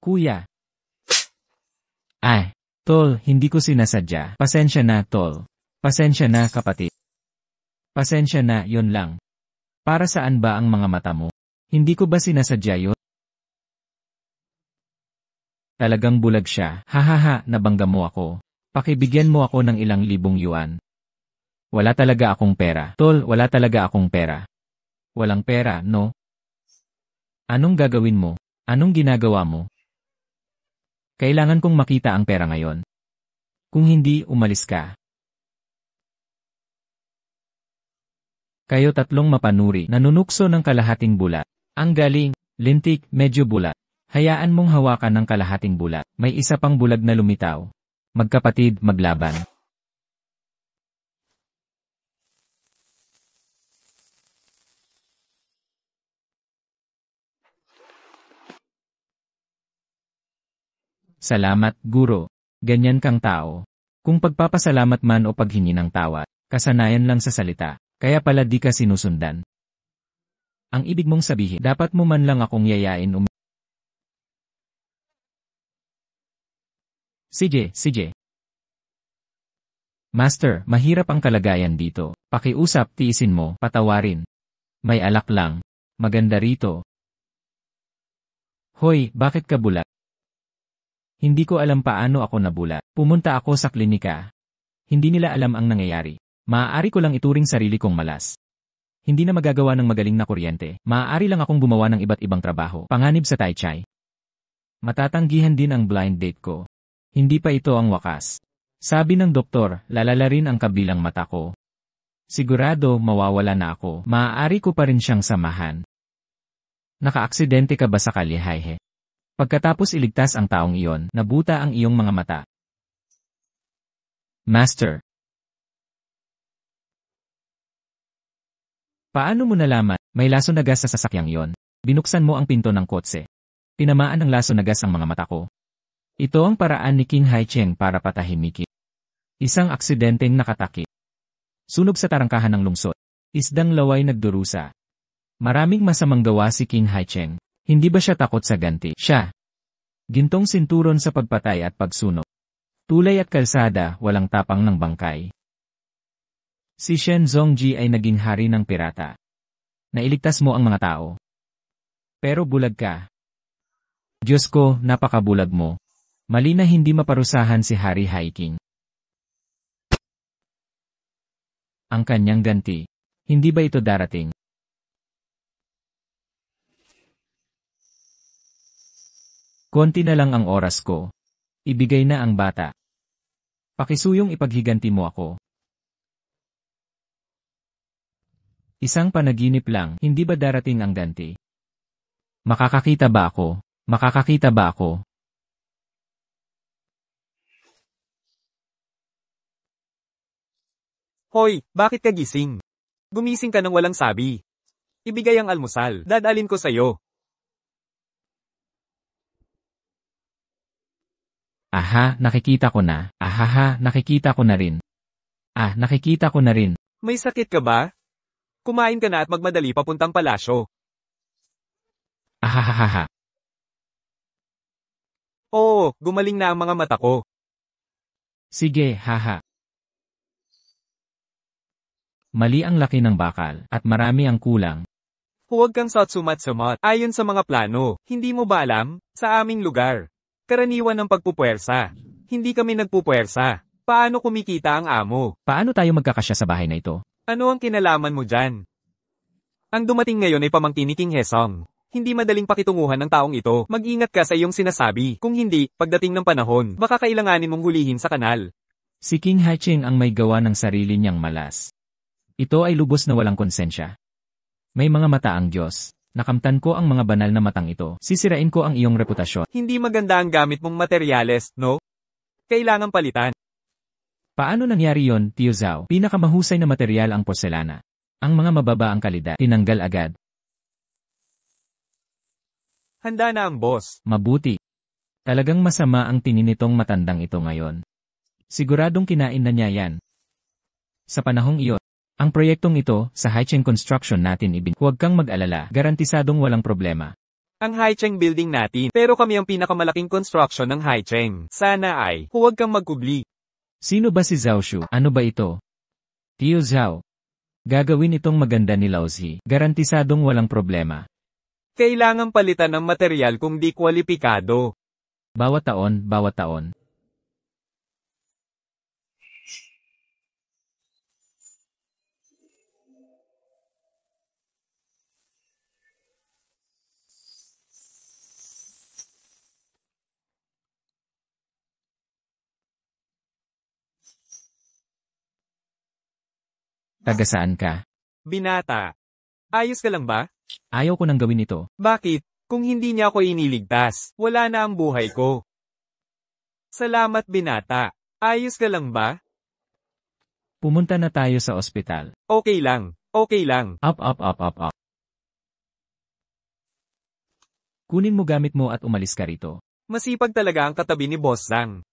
Kuya. Ay, tol, hindi ko sinasadya. Pasensya na, tol. Pasensya na, kapatid. Pasensya na, yon lang. Para saan ba ang mga mata mo? Hindi ko ba sinasadya yun? Talagang bulag siya. Hahaha, nabangga mo ako. Pakibigyan mo ako ng ilang libong yuan. Wala talaga akong pera. Tol, wala talaga akong pera. Walang pera, no? Anong gagawin mo? Anong ginagawa mo? Kailangan kong makita ang pera ngayon. Kung hindi, umalis ka. Kayo tatlong mapanuri, nanunukso ng kalahating bulat. Ang galing, lintik, medyo bulat. Hayaan mong hawakan ng kalahating bulat. May isa pang bulag na lumitaw. Magkapatid, maglaban. Salamat, guro. Ganyan kang tao. Kung pagpapasalamat man o paghingi ng tawad, kasanayan lang sa salita, kaya pala di ka sinusundan. Ang ibig mong sabihin, dapat mo man lang akong yayain Sige. Master, mahirap ang kalagayan dito. Pakiusap, tiisin mo, patawarin. May alak lang. Maganda rito. Hoy, bakit ka bulat? Hindi ko alam paano ako nabulat. Pumunta ako sa klinika. Hindi nila alam ang nangyayari. Maaari ko lang ituring sarili kong malas. Hindi na magagawa ng magaling na kuryente. Maaari lang akong gumawa ng iba't ibang trabaho. Panganib sa Tai Chi. Matatanggihan din ang blind date ko. Hindi pa ito ang wakas. Sabi ng doktor, lalala rin ang kabilang mata ko. Sigurado, mawawala na ako. Maaari ko pa rin siyang samahan. Nakaaksidente ka ba sa kalye? Pagkatapos iligtas ang taong iyon, nabuta ang iyong mga mata. Master. Paano mo nalaman? May laso na gas sa sasakyang iyon. Binuksan mo ang pinto ng kotse. Tinamaan ng laso na gas ang mga mata ko. Ito ang paraan ni King Haicheng para patahimikin. Isang aksidenteng nakatakip. Sunog sa tarangkahan ng lungsod. Isdang laway nagdurusa. Maraming masamang gawa si King Haicheng. Hindi ba siya takot sa ganti? Siya. Gintong sinturon sa pagpatay at pagsunog. Tulay at kalsada, walang tapang ng bangkay. Si Shen Zongji ay naging hari ng pirata. Nailigtas mo ang mga tao. Pero bulag ka. Diyos ko, napakabulag mo. Mali na hindi maparusahan si Hari Haiking. Ang kanyang ganti. Hindi ba ito darating? Konti na lang ang oras ko. Ibigay na ang bata. Pakisuyong ipaghiganti mo ako. Isang panaginip lang, hindi ba darating ang ganti? Makakakita ba ako? Makakakita ba ako? Hoy, bakit ka gising? Gumising ka nang walang sabi. Ibigay ang almusal, dadalhin ko sa'yo. Aha, nakikita ko na. Ahaha, nakikita ko na rin. Nakikita ko na rin. May sakit ka ba? Kumain ka na at magmadali papuntang palasyo. Ahahaha. Oo, gumaling na ang mga mata ko. Sige, haha. Mali ang laki ng bakal, at marami ang kulang. Huwag kang satsumat-sumat. Ayon sa mga plano, hindi mo ba alam? Sa aming lugar. Karaniwan ng pagpupuwersa. Hindi kami nagpupuwersa. Paano kumikita ang amo? Paano tayo magkakasya sa bahay na ito? Ano ang kinalaman mo dyan? Ang dumating ngayon ay pamangkin ni King Hesong. Hindi madaling pakitunguhan ng taong ito. Mag-ingat ka sa iyong sinasabi. Kung hindi, pagdating ng panahon, baka kailanganin mong hulihin sa kanal. Si King Haicheng ang may gawa ng sarili niyang malas. Ito ay lubos na walang konsensya. May mga mata ang Diyos. Nakamtan ko ang mga banal na matang ito. Sisirain ko ang iyong reputasyon. Hindi maganda ang gamit mong materyales, no? Kailangan palitan. Paano nangyari yon, Tio Zhao? Pinakamahusay na materyal ang porselana. Ang mga mababa ang kalidad, tinanggal agad. Handa na ang boss. Mabuti. Talagang masama ang tingin nitong matandang ito ngayon. Siguradong kinain na niya yan. Sa panahong iyon, ang proyektong ito, sa Haicheng Construction natin Huwag kang mag-alala, garantisadong walang problema. Ang Haicheng building natin, pero kami ang pinakamalaking construction ng Haicheng. Sana ay, huwag kang magkubli. Sino ba si Zhao Shu? Ano ba ito? Tio Zhao. Gagawin itong maganda ni Lao Zi. Garantisadong walang problema. Kailangang palitan ng material kung di kwalipikado. Bawat taon, bawat taon. Taga saan ka? Binata. Ayos ka lang ba? Ayaw ko nang gawin ito. Bakit? Kung hindi niya ako iniligtas, wala na ang buhay ko. Salamat binata. Ayos ka lang ba? Pumunta na tayo sa ospital. Okay lang. Okay lang. Up. Kunin mo gamit mo at umalis ka rito. Masipag talaga ang katabi ni Boss Zhang.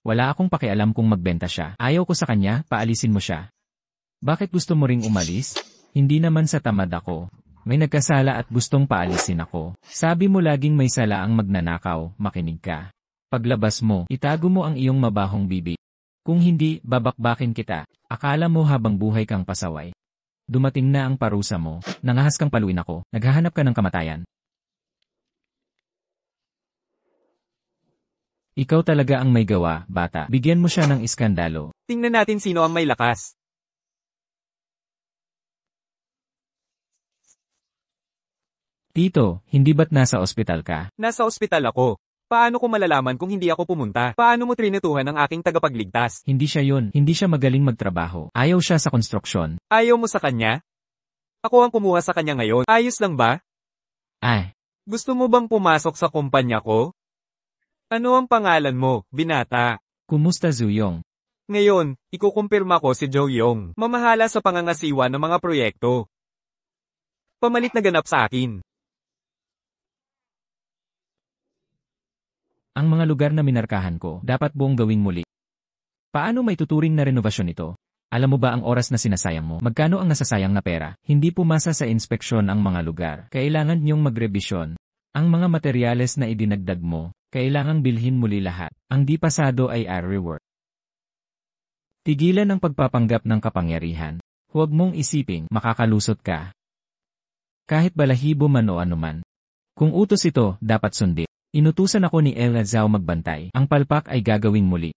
Wala akong pakialam kung magbenta siya. Ayaw ko sa kanya, paalisin mo siya. Bakit gusto mo ring umalis? Hindi naman sa tamad ako. May nagkasala at gustong paalisin ako. Sabi mo laging may sala ang magnanakaw, makinig ka. Paglabas mo, itago mo ang iyong mabahong bibig. Kung hindi, babakbakin kita. Akala mo habang buhay kang pasaway. Dumating na ang parusa mo. Nangahas kang paluin ako. Naghahanap ka ng kamatayan. Ikaw talaga ang may gawa, bata. Bigyan mo siya ng iskandalo. Tingnan natin sino ang may lakas. Tito, hindi ba't nasa ospital ka? Nasa ospital ako. Paano ko malalaman kung hindi ako pumunta? Paano mo trinetuhan ang aking tagapagligtas? Hindi siya yun. Hindi siya magaling magtrabaho. Ayaw siya sa konstruksyon. Ayaw mo sa kanya? Ako ang kumuha sa kanya ngayon. Ayos lang ba? Ay, Gusto mo bang pumasok sa kumpanya ko? Ano ang pangalan mo, binata? kumusta Zuyong? Ngayon, ikukumpirma ko si Joe Yong. Mamahala sa pangangasiwa ng mga proyekto. Pamalit na ganap sa akin. Ang mga lugar na minarkahan ko, dapat buong gawing muli. Paano may tuturing na renovasyon ito? Alam mo ba ang oras na sinasayang mo? Magkano ang nasasayang na pera? Hindi pumasa sa inspeksyon ang mga lugar. Kailangan niyong magrebisyon. Ang mga materyales na idinagdag mo, kailangang bilhin muli lahat. Ang di pasado ay rework. Tigilan ang pagpapanggap ng kapangyarihan. Huwag mong isiping makakalusot ka. Kahit balahibo man o anuman. Kung utos ito, dapat sundin. Inutusan ako ni Ella Zhao magbantay. Ang palpak ay gagawing muli.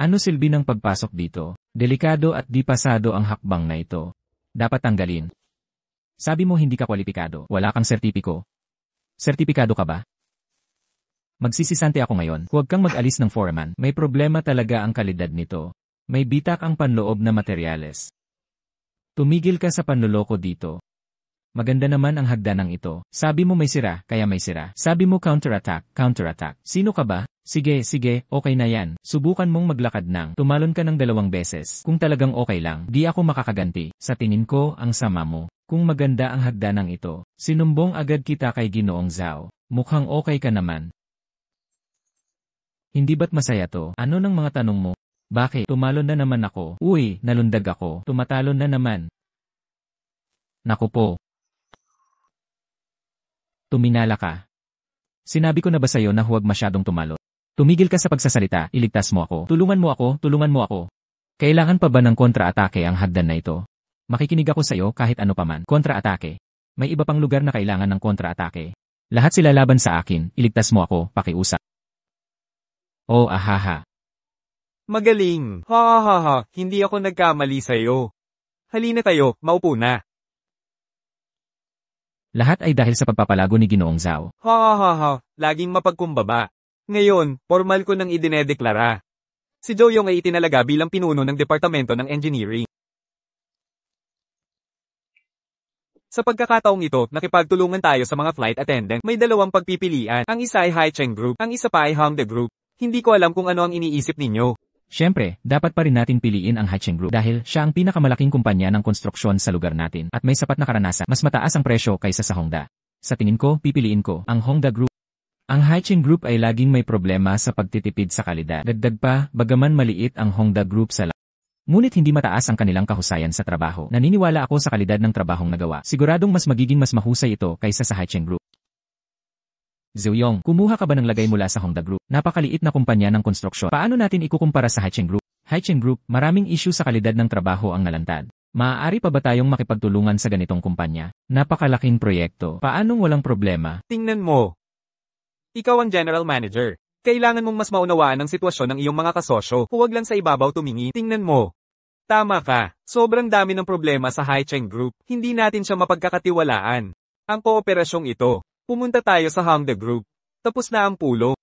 Ano silbi ng pagpasok dito? Delikado at di pasado ang hakbang na ito. Dapat tanggalin. Sabi mo hindi ka kwalipikado. Wala kang sertipiko. Sertipikado ka ba? Magsisisante ako ngayon. Huwag kang mag-alis ng foreman. May problema talaga ang kalidad nito. May bitak ang panloob na materyales. Tumigil ka sa panloloko dito. Maganda naman ang hagdanang ito. Sabi mo may sira, kaya may sira. Sabi mo counterattack, counterattack. Sino ka ba? Sige, okay na yan. Subukan mong maglakad ng. Tumalon ka ng 2 beses. Kung talagang okay lang, di ako makakaganti. Sa tingin ko, ang sama mo. Kung maganda ang hagdanang ito, sinumbong agad kita kay Ginoong Zhao. Mukhang okay ka naman. Hindi ba't masaya to? Ano ng mga tanong mo? Bakit? Tumalon na naman ako. Uy, nalundag ako. Tumatalon na naman. Naku po. Tuminala ka. Sinabi ko na ba sa'yo na huwag masyadong tumalo? Tumigil ka sa pagsasalita, iligtas mo ako. Tulungan mo ako. Kailangan pa ba ng kontra-atake ang hagdan na ito? Makikinig ako sa'yo kahit ano paman. Kontra-atake. May iba pang lugar na kailangan ng kontra-atake. Lahat sila laban sa akin, iligtas mo ako, pakiusap. Oh ahaha. Magaling. Ha, hindi ako nagkamali sa'yo. Halina tayo, maupo na. Lahat ay dahil sa pagpapalago ni Ginoong Zhao. Ha, laging mapagkumbaba. Ngayon, formal ko nang idinedeklara. Si Joe Yong ay itinalaga bilang pinuno ng Departamento ng Engineering. Sa pagkakataong ito, nakipagtulungan tayo sa mga flight attendant. May 2 pagpipilian. Ang isa ay Haicheng Group, ang isa pa ay Hongda Group. Hindi ko alam kung ano ang iniisip ninyo. Siyempre, dapat pa rin natin piliin ang Haicheng Group dahil siya ang pinakamalaking kumpanya ng konstruksyon sa lugar natin at may sapat na karanasan. Mas mataas ang presyo kaysa sa Hongda. Sa tingin ko, pipiliin ko ang Hongda Group. Ang Haicheng Group ay laging may problema sa pagtitipid sa kalidad. Dagdag pa, bagaman maliit ang Hongda Group sa Ngunit hindi mataas ang kanilang kahusayan sa trabaho. Naniniwala ako sa kalidad ng trabahong nagawa. Siguradong mas magiging mas mahusay ito kaysa sa Haicheng Group. Zuyong, kumuha ka ba ng lagay mula sa Honda Group? Napakaliit na kumpanya ng konstruksyon. Paano natin ikukumpara sa Haicheng Group? Haicheng Group, maraming issue sa kalidad ng trabaho ang nalantad. Maaari pa ba tayong makipagtulungan sa ganitong kumpanya? Napakalaking proyekto. Paanong walang problema? Tingnan mo. Ikaw ang general manager. Kailangan mong mas maunawaan ang sitwasyon ng iyong mga kasosyo. Huwag lang sa ibabaw tumingi. Tingnan mo. Tama ka. Sobrang dami ng problema sa Haicheng Group. Hindi natin siya mapagkakatiwalaan. Ang kooperasyong ito. Pumunta tayo sa Honda Group. Tapos na ang pulo.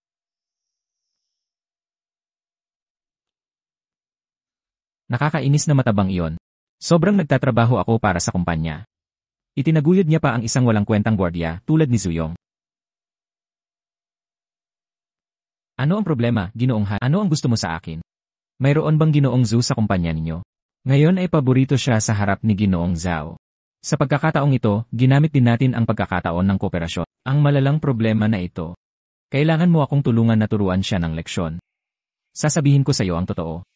Nakakainis na matabang iyon. Sobrang nagtatrabaho ako para sa kumpanya. Itinaguyod niya pa ang isang walang kwentang gwardiya tulad ni Zuyong. Ano ang problema, Ginoong Han? Ano ang gusto mo sa akin? Mayroon bang Ginoong Zhu sa kumpanya ninyo? Ngayon ay paborito siya sa harap ni Ginoong Zhao. Sa pagkakataong ito, ginamit din natin ang pagkakataon ng kooperasyon. Ang malalang problema na ito. Kailangan mo akong tulungan na turuan siya ng leksyon. Sasabihin ko sa iyo ang totoo.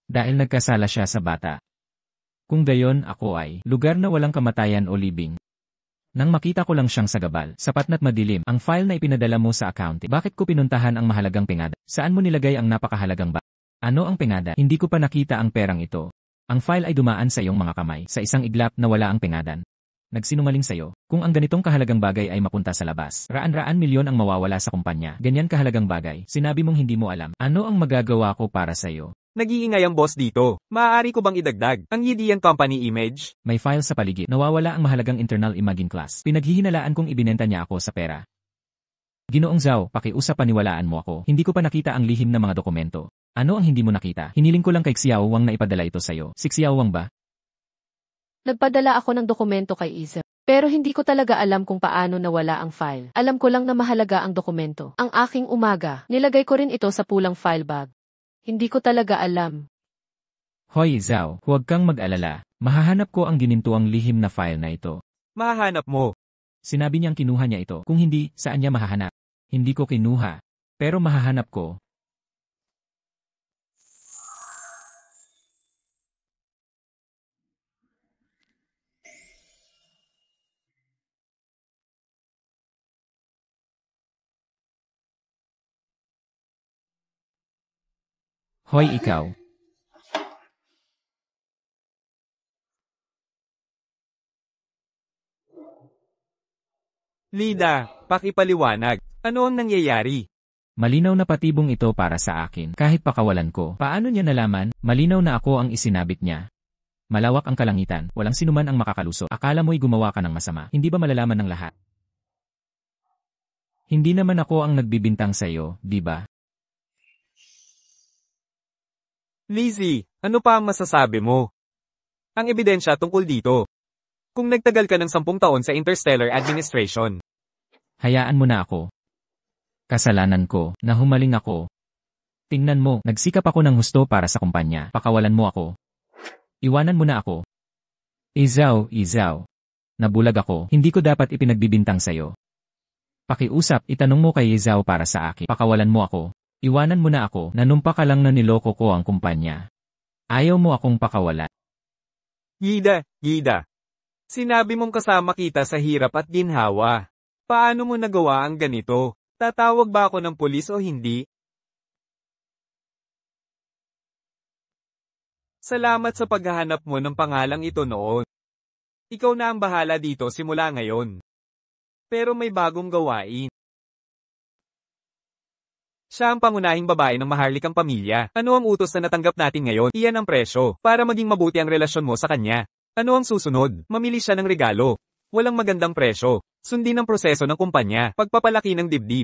Dahil nagkasala siya sa bata. Kung gayon ako ay lugar na walang kamatayan o libing. Nang makita ko lang siyang sa gabal, sapat na't madilim, ang file na ipinadala mo sa accounting. Bakit ko pinuntahan ang mahalagang pengada? Saan mo nilagay ang napakahalagang ba? Ano ang pengada? Hindi ko pa nakita ang perang ito. Ang file ay dumaan sa iyong mga kamay, sa isang iglap na wala ang pengadan. Nagsinungaling sa'yo, kung ang ganitong kahalagang bagay ay mapunta sa labas, raan-raan milyon ang mawawala sa kumpanya. Ganyan kahalagang bagay, sinabi mong hindi mo alam. Ano ang magagawa ko para sa'yo? Nag-iingay ang boss dito. Maaari ko bang idagdag ang Yidian Company image? May file sa paligid. Nawawala ang mahalagang internal imaging class. Pinaghihinalaan kong ibinenta niya ako sa pera. Ginoong Zhao, pakiusap paniwalaan mo ako. Hindi ko pa nakita ang lihim na mga dokumento. Ano ang hindi mo nakita? Hiniling ko lang kay Xiao Wang na ipadala ito sa'yo. Si Xiao Wang ba? Nagpadala ako ng dokumento kay Isa. Pero hindi ko talaga alam kung paano nawala ang file. Alam ko lang na mahalaga ang dokumento. Ang aking umaga, nilagay ko rin ito sa pulang file bag. Hindi ko talaga alam. Hoy Zhao, huwag kang mag-alala. Mahahanap ko ang ginintuang lihim na file na ito. Mahahanap mo. Sinabi niyang kinuha niya ito. Kung hindi, saan niya mahahanap? Hindi ko kinuha. Pero mahahanap ko. Hoy ikaw. Lida, pakipaliwanag. Ano ang nangyayari? Malinaw na patibong ito para sa akin, kahit pakawalan ko. Paano niya nalaman? Malinaw na ako ang isinabit niya. Malawak ang kalangitan, walang sinuman ang makakalusot. Akala mo'y gumawa ka ng masama, hindi ba malalaman ng lahat? Hindi naman ako ang nagbibintang sa iyo, di ba? Lizzie, ano pa ang masasabi mo? Ang ebidensya tungkol dito. Kung nagtagal ka ng 10 taon sa Interstellar Administration. Hayaan mo na ako. Kasalanan ko, na humaling ako. Tingnan mo, nagsikap ako ng husto para sa kumpanya. Pakawalan mo ako. Iwanan mo na ako. Izaw. Nabulag ako, hindi ko dapat ipinagbibintang sa'yo. Pakiusap, itanong mo kay Izaw para sa akin. Pakawalan mo ako. Iwanan mo na ako, nanumpa ka lang na niloko ko ang kumpanya. Ayaw mo akong pakawala. Gida. Sinabi mong kasama kita sa hirap at ginhawa. Paano mo nagawa ang ganito? Tatawag ba ako ng pulis o hindi? Salamat sa paghahanap mo ng pangalang ito noon. Ikaw na ang bahala dito simula ngayon. Pero may bagong gawain. Siya ang pangunahing babae ng maharlikang pamilya. Ano ang utos na natanggap natin ngayon? Iyan ang presyo, para maging mabuti ang relasyon mo sa kanya. Ano ang susunod? Mamili siya ng regalo. Walang magandang presyo. Sundin ang proseso ng kumpanya. Pagpapalaki ng dibdib.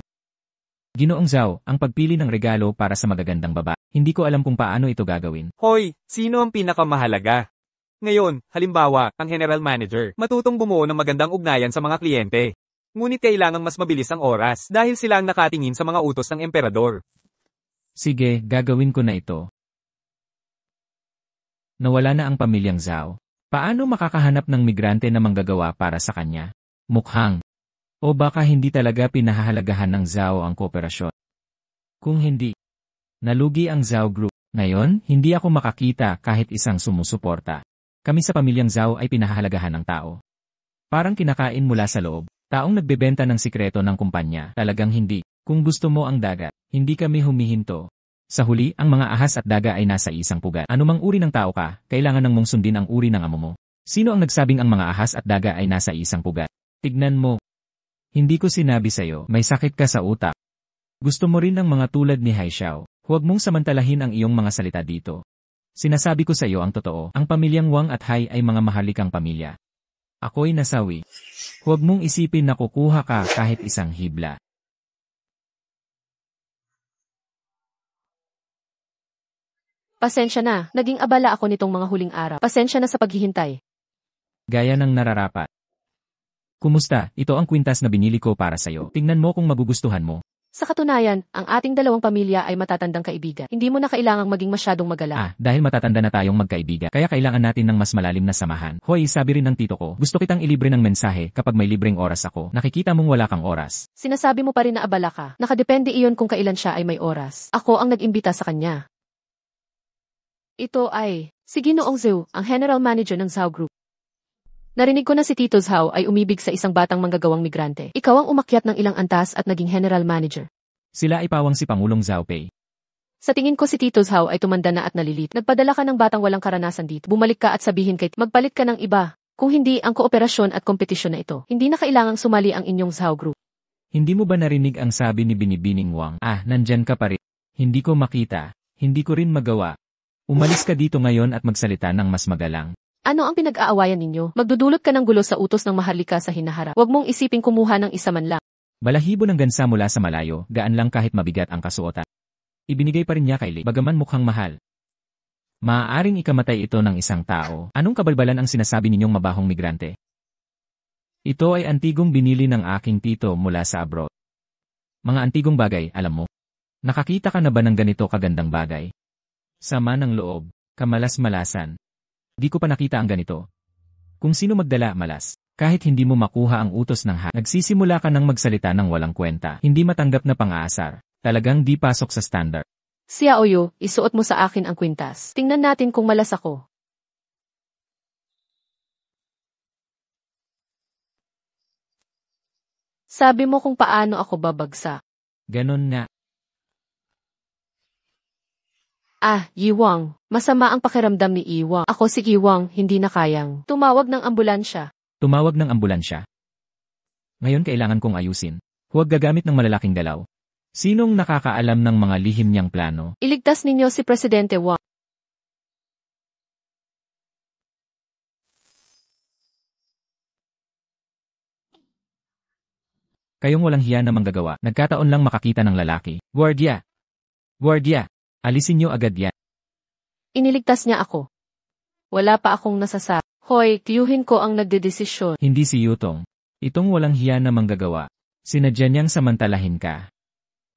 Ginoong Zhao, ang pagpili ng regalo para sa magagandang baba. Hindi ko alam kung paano ito gagawin. Hoy, sino ang pinakamahalaga? Ngayon, halimbawa, ang general manager, matutong bumuo ng magandang ugnayan sa mga kliyente. Ngunit kailangang mas mabilis ang oras dahil sila ang nakatingin sa mga utos ng emperador. Sige, gagawin ko na ito. Nawala na ang pamilyang Zhao. Paano makakahanap ng migrante na manggagawa para sa kanya? Mukhang. O baka hindi talaga pinahahalagahan ng Zhao ang kooperasyon. Kung hindi, nalugi ang Zhao Group. Ngayon, hindi ako makakita kahit isang sumusuporta. Kami sa pamilyang Zhao ay pinahahalagahan ng tao. Parang kinakain mula sa loob. Taong nagbebenta ng sikreto ng kumpanya, talagang hindi. Kung gusto mo ang dagat, hindi kami humihinto. Sa huli, ang mga ahas at daga ay nasa isang pugat. Anumang uri ng tao ka, kailangan nang mong sundin ang uri ng amo mo. Sino ang nagsabing ang mga ahas at daga ay nasa isang pugat? Tignan mo. Hindi ko sinabi sa'yo, may sakit ka sa utak. Gusto mo rin ng mga tulad ni Haixiao. Huwag mong samantalahin ang iyong mga salita dito. Sinasabi ko sa iyo ang totoo, ang pamilyang Wang at Hai ay mga mahalikang pamilya. Ako'y nasawi. Huwag mong isipin na kukuha ka kahit isang hibla. Pasensya na, naging abala ako nitong mga huling araw. Pasensya na sa paghihintay. Gaya ng nararapat. Kumusta? Ito ang kwintas na binili ko para sa'yo. Tingnan mo kung magugustuhan mo. Sa katunayan, ang ating dalawang pamilya ay matatandang kaibigan. Hindi mo na kailangang maging masyadong magalang. Dahil matatanda na tayong magkaibigan, kaya kailangan natin ng mas malalim na samahan. Hoy, sabi rin ng tito ko, gusto kitang ilibre ng mensahe kapag may libreng oras ako. Nakikita mong wala kang oras. Sinasabi mo pa rin na abala ka. Nakadepende iyon kung kailan siya ay may oras. Ako ang nag-imbita sa kanya. Ito ay si Ginoong Zhou, ang General Manager ng Zhao Group. Narinig ko na si Tito Zhao ay umibig sa isang batang manggagawang migrante. Ikaw ang umakyat ng ilang antas at naging General Manager. Sila ay pawang si Pangulong Zhao Pei. Sa tingin ko si Tito Zhao ay tumanda na at nalilit. Nagpadala ka ng batang walang karanasan dito. Bumalik ka at sabihin kay magpalit ka ng iba. Kung hindi, ang kooperasyon at kompetisyon na ito. Hindi na kailangang sumali ang inyong Zhao Group. Hindi mo ba narinig ang sabi ni Binibining Wang? Nandyan ka pa rin. Hindi ko makita. Hindi ko rin magawa. Umalis ka dito ngayon at magsalita ng mas magalang. Ano ang pinag-aawayan ninyo? Magdudulot ka ng gulo sa utos ng maharlika sa hinaharap. Huwag mong isiping kumuha ng isa man lang. Balahibo ng gansa mula sa malayo, gaan lang kahit mabigat ang kasuotan. Ibinigay pa rin niya kay Li, bagaman mukhang mahal. Maaaring ikamatay ito ng isang tao. Anong kabalbalan ang sinasabi ninyong mabahong migrante? Ito ay antigong binili ng aking tito mula sa abroad. Mga antigong bagay, alam mo. Nakakita ka na ba ng ganito kagandang bagay? Sama ng loob, kamalas-malasan. Di ko pa nakita ang ganito. Kung sino magdala, malas. Kahit hindi mo makuha ang utos ng nagsisimula ka ng magsalita ng walang kwenta. Hindi matanggap na pang-aasar. Talagang di pasok sa standard. Xiaoyu, isuot mo sa akin ang kwintas. Tingnan natin kung malas ako. Sabi mo kung paano ako babagsak. Ganon nga. Yiwang. Masama ang pakiramdam ni Iwang. Ako si Iwang, hindi na kayang. Tumawag ng ambulansya. Tumawag ng ambulansya. Ngayon kailangan kong ayusin. Huwag gagamit ng malalaking galaw. Sinong nakakaalam ng mga lihim niyang plano? Iligtas ninyo si Presidente Wang. Kayong walang hiya na manggagawa. Nagkataon lang makakita ng lalaki. Guardia! Guardia! Alisin niyo agad yan. Iniligtas niya ako. Wala pa akong nasasabi. Hoy, tiyuhin ko ang nagdedesisyon. Hindi si Yutong. Itong walang hiya na manggagawa. Sinadya niyang samantalahin ka.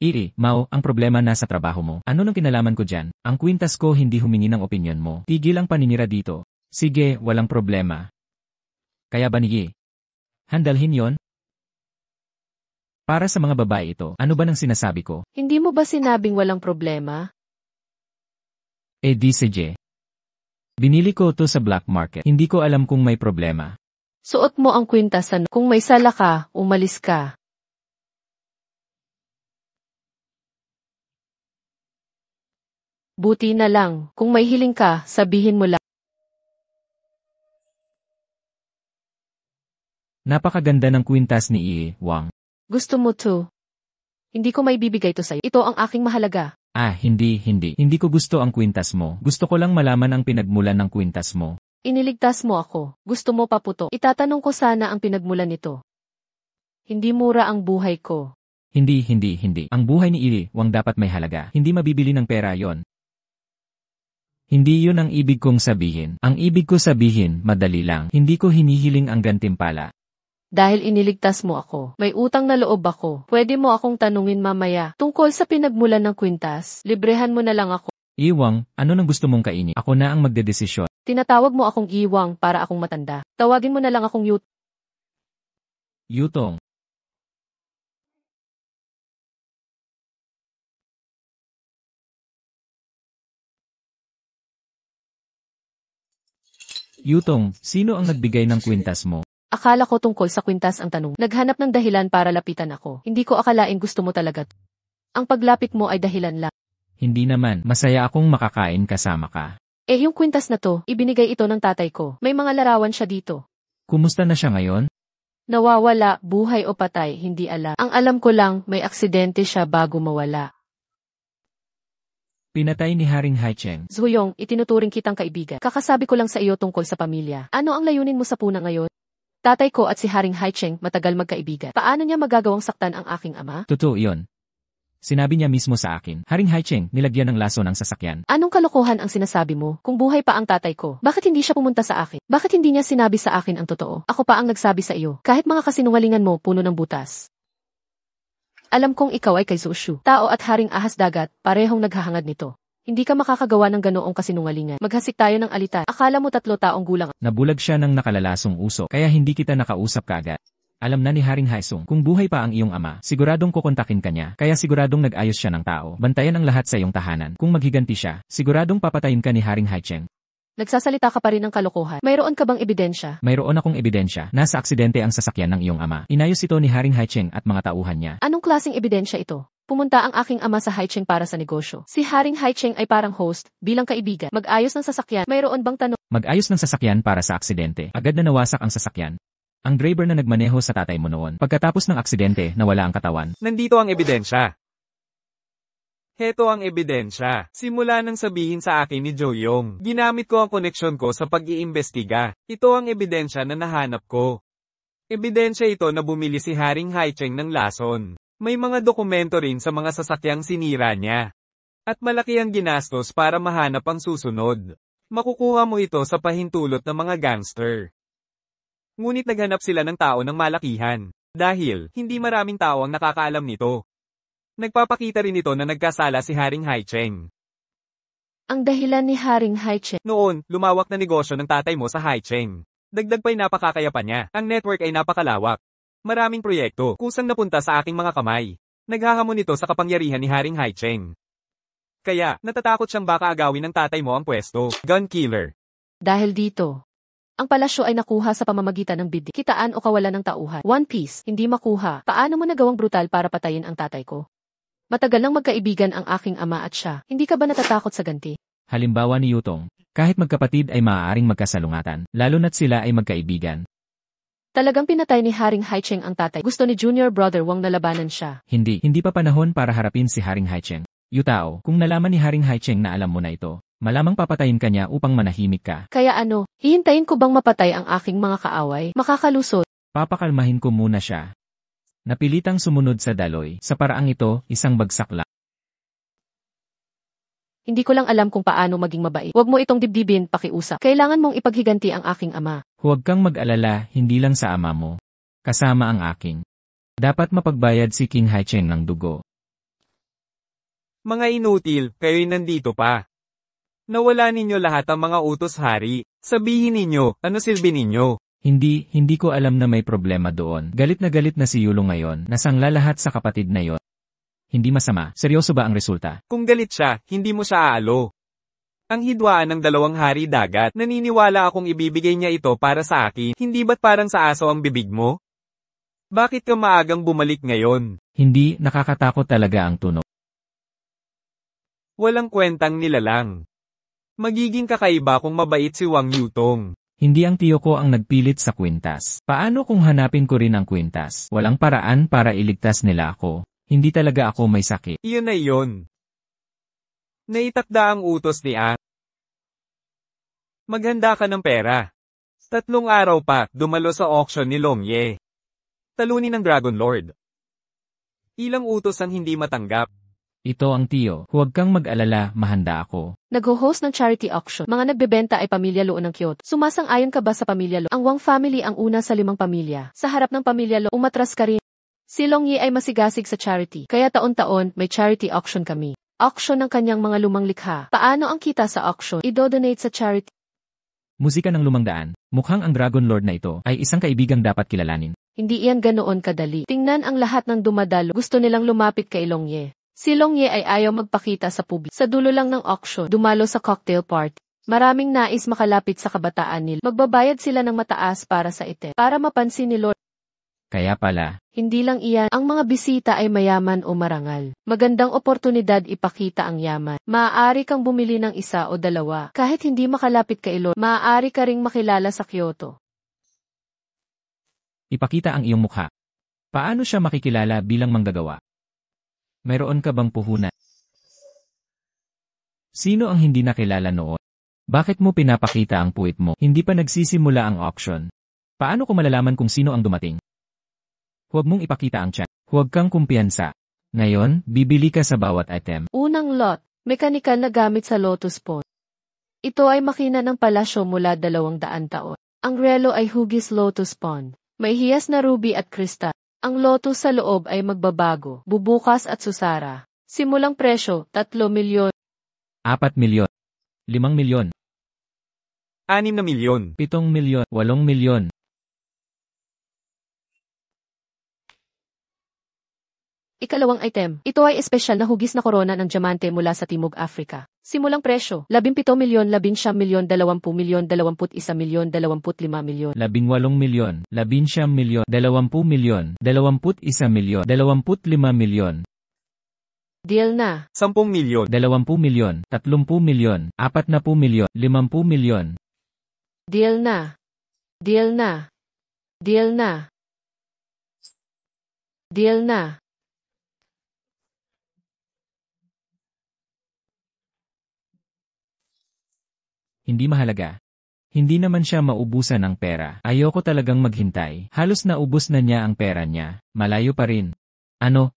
Iri, Mao, ang problema nasa trabaho mo. Ano nang kinalaman ko dyan? Ang kwintas ko hindi humingi ng opinyon mo. Tigil ang paninira dito. Sige, walang problema. Kaya ba niye? Handalhin yon? Para sa mga babae ito, ano ba nang sinasabi ko? Hindi mo ba sinabing walang problema? Di sige. Binili ko to sa black market. Hindi ko alam kung may problema. Suot mo ang kwintasan. Kung may sala ka, umalis ka. Buti na lang. Kung may hiling ka, sabihin mo lang. Napakaganda ng kwintas ni Ie, Wang. Gusto mo to? Hindi ko may bibigay to sa'yo. Ito ang aking mahalaga. Hindi. Hindi ko gusto ang kwintas mo. Gusto ko lang malaman ang pinagmulan ng kwintas mo. Iniligtas mo ako. Gusto mo paputo. Itatanong ko sana ang pinagmulan nito. Hindi mura ang buhay ko. Hindi. Ang buhay ni Ie, Wang dapat may halaga. Hindi mabibili ng pera yon. Hindi yun ang ibig kong sabihin. Ang ibig ko sabihin, madali lang. Hindi ko hinihiling ang gantimpala. Dahil iniligtas mo ako, may utang na loob ako. Pwede mo akong tanungin mamaya tungkol sa pinagmulan ng kwintas. Librehan mo na lang ako. Iwang, ano nang gusto mong kainin? Ako na ang magdedesisyon. Tinatawag mo akong Iwang para akong matanda. Tawagin mo na lang akong Yutong. Yutong, sino ang nagbigay ng kwintas mo? Akala ko tungkol sa kwintas ang tanong. Naghanap ng dahilan para lapitan ako. Hindi ko akalain gusto mo talaga. Ang paglapit mo ay dahilan lang. Hindi naman, masaya akong makakain kasama ka. Yung kwintas na to, ibinigay ito ng tatay ko. May mga larawan siya dito. Kumusta na siya ngayon? Nawawala, buhay o patay, hindi alam. Ang alam ko lang, may aksidente siya bago mawala. Pinatay ni Haring Haicheng. Zuyong, itinuturing kitang kaibigan. Kakasabi ko lang sa iyo tungkol sa pamilya. Ano ang layunin mo sa puna ngayon? Tatay ko at si Haring Haicheng matagal magkaibigan. Paano niya magagawang saktan ang aking ama? Totoo iyon. Sinabi niya mismo sa akin. Haring Haicheng, nilagyan ng laso ng sasakyan. Anong kalokohan ang sinasabi mo? Kung buhay pa ang tatay ko, bakit hindi siya pumunta sa akin? Bakit hindi niya sinabi sa akin ang totoo? Ako pa ang nagsabi sa iyo. Kahit mga kasinungalingan mo, puno ng butas. Alam kong ikaw ay kay Zushu. Tao at haring ahas dagat, parehong naghahangad nito. Hindi ka makakagawa ng ganoong kasinungalingan. Maghasik tayo ng alitan. Akala mo 3 taong gulang. Nabulag siya ng nakalalasong uso, kaya hindi kita nakausap kaagad. Alam na ni Haring Haisung, kung buhay pa ang iyong ama, siguradong kukontakin ka niya, kaya siguradong nag-ayos siya ng tao. Bantayan ang lahat sa iyong tahanan. Kung maghiganti siya, siguradong papatayin ka ni Haring Haicheng. Nagsasalita ka pa rin ng kalokohan. Mayroon ka bang ebidensya? Mayroon akong ebidensya. Nasa aksidente ang sasakyan ng iyong ama. Inayos ito ni Haring Haicheng at mga tauhan niya. Anong klaseng ebidensya ito? Pumunta ang aking ama sa Haicheng para sa negosyo. Si Haring Haicheng ay parang host, bilang kaibigan. Mag-ayos ng sasakyan. Mayroon bang tanong? Mag-ayos ng sasakyan para sa aksidente. Agad na nawasak ang sasakyan. Ang driver na nagmaneho sa tatay mo noon. Pagkatapos ng aksidente, nawala ang katawan. Nandito ang ebidensya. Heto ang ebidensya. Simula nang sabihin sa akin ni Joyong, ginamit ko ang koneksyon ko sa pag-iimbestiga. Ito ang ebidensya na nahanap ko. Ebidensya ito na bumili si Haring Haicheng ng lason. May mga dokumento rin sa mga sasakyang sinira niya. At malaki ang ginastos para mahanap ang susunod. Makukuha mo ito sa pahintulot ng mga gangster. Ngunit naghanap sila ng tao ng malakihan. Dahil, hindi maraming tao ang nakakaalam nito. Nagpapakita rin ito na nagkasala si Haring Haicheng. Ang dahilan ni Haring Haicheng. Noon, lumawak na negosyo ng tatay mo sa Haicheng. Dagdag pa'y napakakaya pa niya. Ang network ay napakalawak. Maraming proyekto, kusang napunta sa aking mga kamay. Naghahamon ito sa kapangyarihan ni Haring Haicheng. Kaya, natatakot siyang baka agawin ng tatay mo ang pwesto. Gun killer. Dahil dito, ang palasyo ay nakuha sa pamamagitan ng bid. Kitaan o kawalan ng tauhan. One Piece, hindi makuha. Paano mo nagawang brutal para patayin ang tatay ko? Matagal nang magkaibigan ang aking ama at siya. Hindi ka ba natatakot sa ganti? Halimbawa ni Yutong, kahit magkapatid ay maaaring magkasalungatan, lalo na't sila ay magkaibigan. Talagang pinatay ni Haring Haicheng ang tatay. Gusto ni Junior Brother Wang na labanan siya. Hindi pa panahon para harapin si Haring Haicheng. Yutao, kung nalaman ni Haring Haicheng na alam mo na ito, malamang papatayin ka niya upang manahimik ka. Kaya ano, hihintayin ko bang mapatay ang aking mga kaaway? Makakalusot. Papakalmahin ko muna siya. Napilitang sumunod sa daloy. Sa paraang ito, isang bagsak lang. Hindi ko lang alam kung paano maging mabait. Huwag mo itong dibdibin, pakiusap. Kailangan mong ipaghiganti ang aking ama. Huwag kang mag-alala, hindi lang sa ama mo. Kasama ang aking. Dapat mapagbayad si King Haicheng ng dugo. Mga inutil, kayo'y nandito pa. Nawala ninyo lahat ang mga utos hari. Sabihin ninyo, ano silbi ninyo? Hindi ko alam na may problema doon. Galit na si Yulo ngayon, nasangla lahat sa kapatid na yon. Hindi masama, seryoso ba ang resulta? Kung galit siya, hindi mo siya aalo. Ang hidwaan ng 2 hari dagat, naniniwala akong ibibigay niya ito para sa akin, hindi ba't parang sa aso ang bibig mo? Bakit ka maagang bumalik ngayon? Hindi, nakakatakot talaga ang tunog. Walang kwentang nilalang. Magiging kakaiba kung mabait si Wang Yutong. Hindi ang tiyo ko ang nagpilit sa kwintas. Paano kung hanapin ko rin ang kwintas? Walang paraan para iligtas nila ako. Hindi talaga ako may sakit. Iyon na iyon. Naitakda ang utos ni A. Maghanda ka ng pera. 3 araw pa, dumalo sa auction ni Longye. Talunin ng Dragon Lord. Ilang utos ang hindi matanggap. Ito ang tiyo. Huwag kang mag-alala, mahanda ako. Nag-host ng charity auction. Mga nagbebenta ay Pamilya Lo ng Kyoto. Sumasang-ayon ka ba sa Pamilya Lo? Ang Wang family ang una sa 5 pamilya. Sa harap ng Pamilya Lo, umatras ka rin. Si Longye ay masigasig sa charity. Kaya taon-taon, may charity auction kami. Auction ng kanyang mga lumang likha. Paano ang kita sa auction? Idodonate sa charity. Musika ng 500. Mukhang ang Dragon Lord na ito ay isang kaibigang dapat kilalanin. Hindi iyan ganoon kadali. Tingnan ang lahat ng dumadalo. Gusto nilang lumapit kay Longye. Si Longye ay ayaw magpakita sa publiko. Sa dulo lang ng auction, dumalo sa cocktail party. Maraming nais makalapit sa kabataan nila. Magbabayad sila ng mataas para sa item. Para mapansin ni Lord. Kaya pala, Hindi lang iyan, ang mga bisita ay mayaman o marangal. Magandang oportunidad ipakita ang yaman. Maaari kang bumili ng isa o dalawa. Kahit hindi makalapit kay Lord, maaari ka ring makilala sa Kyoto. ipakita ang iyong mukha. Paano siya makikilala bilang manggagawa? Mayroon ka bang puhunan? Sino ang hindi nakilala noon? Bakit mo pinapakita ang puwit mo? Hindi pa nagsisimula ang auction. Paano ko malalaman kung sino ang dumating? Huwag mong ipakita ang chat. Huwag kang kumpiyansa. Ngayon, bibili ka sa bawat item. Unang lot, mekanikal na gamit sa Lotus Pond. Ito ay makina ng palasyo mula 200 taon. Ang relo ay hugis Lotus Pond. May hiyas na ruby at kristal. Ang lotus sa loob ay magbabago, bubukas at susara. Simulang presyo, 3 milyon. 4 milyon. 5 milyon. 6 na milyon. 7 milyon. 8 milyon. Ikalawang item. Ito ay espesyal na hugis na korona ng diamante mula sa Timog Africa. Simulang presyo, 17 milyon, 19 milyon, 20 milyon, 21 milyon, 25 milyon. 18 milyon. 19 milyon. 20 milyon. 21 milyon. 25 milyon. Deal na. 10 milyon. 20 milyon. 30 milyon. 40 milyon. 50 milyon. Deal na. Deal na. Deal na. Deal na. Hindi mahalaga. Hindi naman siya maubusan ng pera. Ayoko talagang maghintay. Halos naubos na niya ang pera niya. Malayo pa rin. Ano?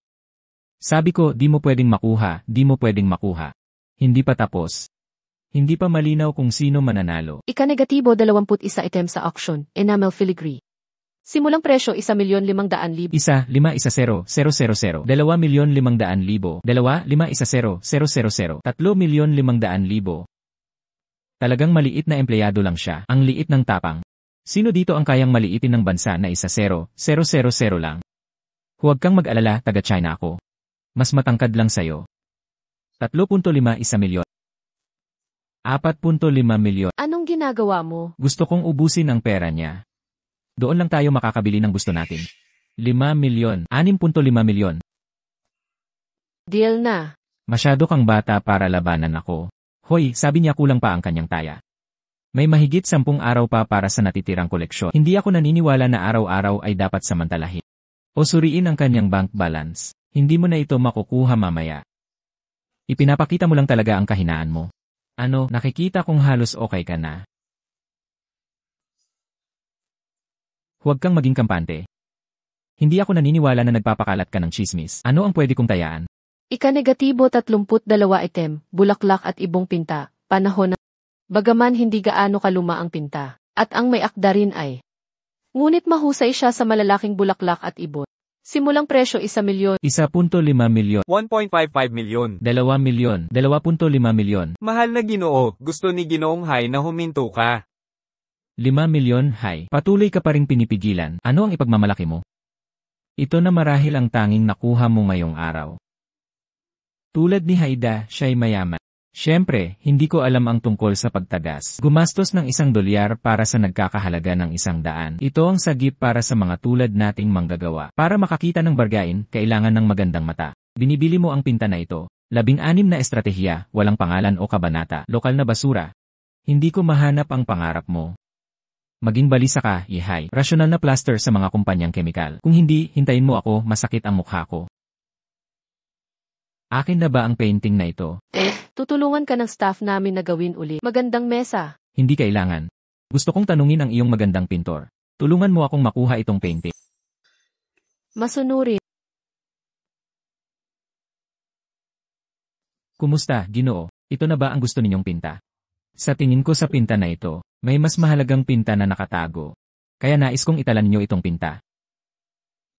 Sabi ko, di mo pwedeng makuha, di mo pwedeng makuha. Hindi pa tapos. Hindi pa malinaw kung sino mananalo. Ika-negatibo 21 item sa auction, enamel filigree. Simulang presyo 1,500,000. 1, 5, 1, 0, 0, 0, 0. 2,500,000. 2, 5, 1, 0, 0, 0, 0. 3,500,000. Talagang maliit na empleyado lang siya. Ang liit ng tapang. Sino dito ang kayang maliitin ng bansa na 1,0, 0, 0, 0 lang? Huwag kang mag-alala, taga-China ako. Mas matangkad lang sa'yo. 3.5 milyon. 4.5 milyon. Anong ginagawa mo? Gusto kong ubusin ang pera niya. Doon lang tayo makakabili ng gusto natin. 5 milyon. 6.5 milyon. Deal na. Masyado kang bata para labanan ako. Hoy, sabi niya kulang pa ang kanyang taya. May mahigit 10 araw pa para sa natitirang koleksyon. Hindi ako naniniwala na araw-araw ay dapat samantalahin. O suriin ang kanyang bank balance. Hindi mo na ito makukuha mamaya. Ipinapakita mo lang talaga ang kahinaan mo. Ano, nakikita kong halos okay ka na. Huwag kang maging kampante. Hindi ako naniniwala na nagpapakalat ka ng chismis. Ano ang pwede kong tayaan? Ika-negatibo 32 item, bulaklak at ibong pinta, panahon na. Bagaman hindi gaano kaluma ang pinta, at ang may akda rin ay. Ngunit mahusay siya sa malalaking bulaklak at ibon. Simulang presyo 1 milyon. 1.5 milyon. 1.55 milyon. 2 milyon. 2.5 milyon. Mahal na Ginoo, gusto ni Ginoong Hai na huminto ka. 5 milyon, hay. Patuloy ka pa ring pinipigilan. Ano ang ipagmamalaki mo? Ito na marahil ang tanging nakuha mo ngayong araw. Tulad ni Haida, siya'y mayaman. Siyempre, hindi ko alam ang tungkol sa pagtagas. Gumastos ng $1 para sa nagkakahalaga ng 100. Ito ang sagip para sa mga tulad nating manggagawa. Para makakita ng bargain, kailangan ng magandang mata. Binibili mo ang pinta na ito. 16 na estratehiya, walang pangalan o kabanata, lokal na basura. Hindi ko mahanap ang pangarap mo. Maging balisa ka, ihay. Rasyonal na plaster sa mga kumpanyang kemikal. Kung hindi, hintayin mo ako, masakit ang mukha ko. Akin na ba ang painting na ito? Tutulungan ka ng staff namin na gawin uli. Magandang mesa. Hindi kailangan. Gusto kong tanungin ang iyong magandang pintor. Tulungan mo akong makuha itong painting. Masunurin. Kumusta, Ginoo? Ito na ba ang gusto ninyong pinta? Sa tingin ko sa pinta na ito, may mas mahalagang pinta na nakatago. Kaya nais kong italan niyo itong pinta.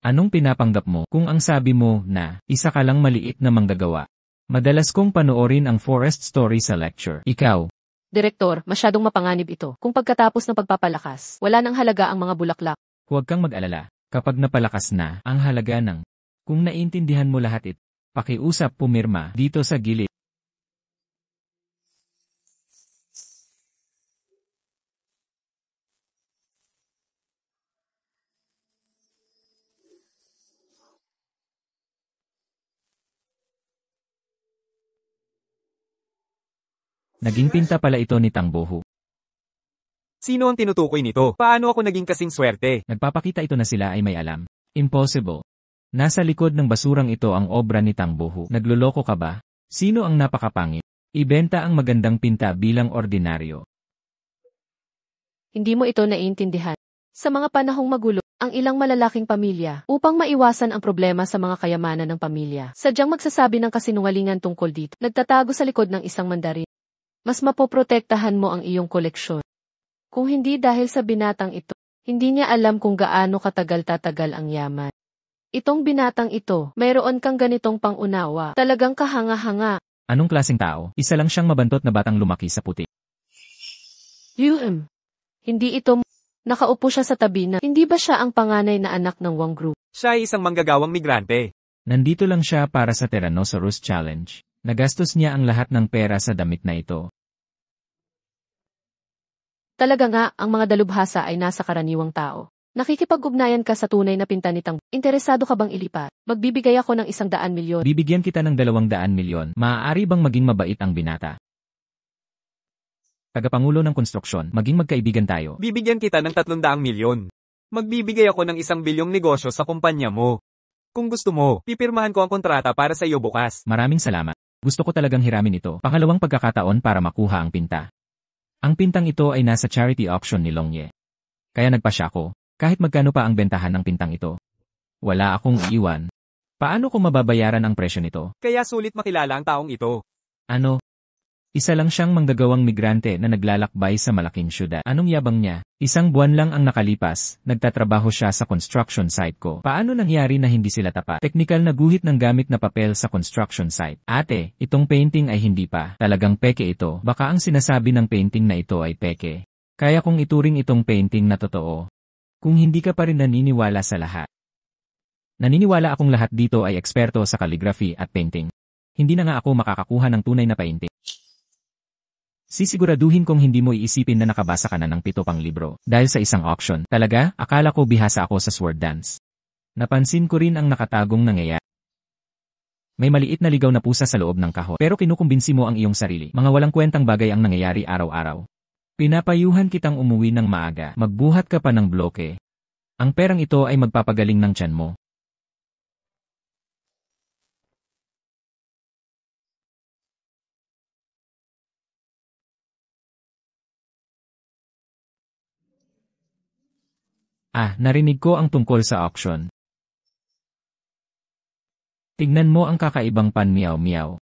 Anong pinapanggap mo kung ang sabi mo na isa ka lang maliit na manggagawa? Madalas kong panoorin ang forest story sa lecture. Ikaw. Direktor, masyadong mapanganib ito. Kung pagkatapos ng pagpapalakas, wala nang halaga ang mga bulaklak. Huwag kang mag-alala. Kapag napalakas na ang halaga ng kung naiintindihan mo lahat ito, pakiusap pumirma dito sa gilid. Naging pinta pala ito ni Tang Bohu. Sino ang tinutukoy nito? Paano ako naging kasing swerte? Nagpapakita ito na sila ay may alam. Impossible. Nasa likod ng basurang ito ang obra ni Tang Bohu. Nagloloko ka ba? Sino ang napakapangit? Ibenta ang magandang pinta bilang ordinaryo. Hindi mo ito naiintindihan. Sa mga panahong magulo, ang ilang malalaking pamilya, upang maiwasan ang problema sa mga kayamanan ng pamilya, sadyang magsasabi ng kasinungalingan tungkol dito, nagtatago sa likod ng isang mandarin. Mas mapoprotektahan mo ang iyong koleksyon. Kung hindi dahil sa binatang ito, hindi niya alam kung gaano katagal tatagal ang yaman. Itong binatang ito, mayroon kang ganitong pangunawa, talagang kahanga-hanga. Anong klaseng tao? Isa lang siyang mabantot na batang lumaki sa puti. Hindi ito. Nakaupo siya sa tabi na, hindi ba siya ang panganay na anak ng Wang Group? Siya ay isang manggagawang migrante. Nandito lang siya para sa Tyrannosaurus Challenge. Nagastos niya ang lahat ng pera sa damit na ito. Talaga nga, ang mga dalubhasa ay nasa karaniwang tao. Nakikipag-ugnayan ka sa tunay na pinta ni Tang. Interesado ka bang ilipat? Magbibigay ako ng 100 milyon. Bibigyan kita ng 200 milyon. Maaari bang maging mabait ang binata? Tagapangulo ng konstruksyon, maging magkaibigan tayo. Bibigyan kita ng 300 milyon. Magbibigay ako ng 1 bilyong negosyo sa kumpanya mo. Kung gusto mo, pipirmahan ko ang kontrata para sa iyo bukas. Maraming salamat. Gusto ko talagang hiramin ito. Pangalawang pagkakataon para makuha ang pinta. Ang pintang ito ay nasa charity auction ni Longye. Kaya nagpasya ko, kahit magkano pa ang bentahan ng pintang ito. Wala akong iwan. Paano ko mababayaran ang presyo nito? Kaya sulit makilala ang taong ito. Ano? Isa lang siyang manggagawang migrante na naglalakbay sa malaking syudad. Anong yabang niya? 1 buwan lang ang nakalipas, nagtatrabaho siya sa construction site ko. Paano nangyari na hindi sila tapat? Teknikal na guhit ng gamit na papel sa construction site. Ate, itong painting ay hindi pa. Talagang peke ito. Baka ang sinasabi ng painting na ito ay peke. Kaya kung ituring itong painting na totoo. Kung hindi ka pa rin naniniwala sa lahat. Naniniwala akong lahat dito ay eksperto sa calligraphy at painting. Hindi na nga ako makakakuha ng tunay na painting. Sisiguraduhin kong hindi mo iisipin na nakabasa ka na ng 7 pang libro dahil sa isang auction. Talaga, akala ko bihasa ako sa sword dance. Napansin ko rin ang nakatagong nangyayari. May maliit na ligaw na pusa sa loob ng kahon pero kinukumbinsi mo ang iyong sarili. Mga walang kwentang bagay ang nangyayari araw-araw. Pinapayuhan kitang umuwi ng maaga. Magbuhat ka pa ng bloke. Ang perang ito ay magpapagaling ng tiyan mo. Narinig ko ang tungkol sa auction. Tignan mo ang kakaibang pan miyaw-miyaw.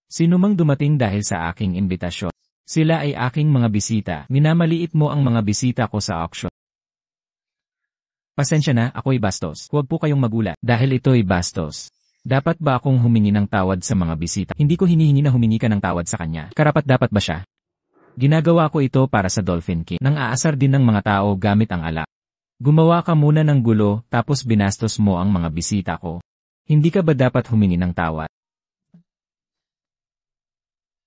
Sino mang dumating dahil sa aking imbitasyon. Sila ay aking mga bisita. Minamaliit mo ang mga bisita ko sa auction. Pasensya na, ako'y bastos. Huwag po kayong magulat dahil ito'y bastos. Dapat ba akong humingi ng tawad sa mga bisita? Hindi ko hinihingi na humingi ka ng tawad sa kanya. Karapat-dapat ba siya? Ginagawa ko ito para sa Dolphin King. Nang aasar din ng mga tao gamit ang alak. Gumawa ka muna ng gulo tapos binastos mo ang mga bisita ko. Hindi ka ba dapat humingi ng tawad?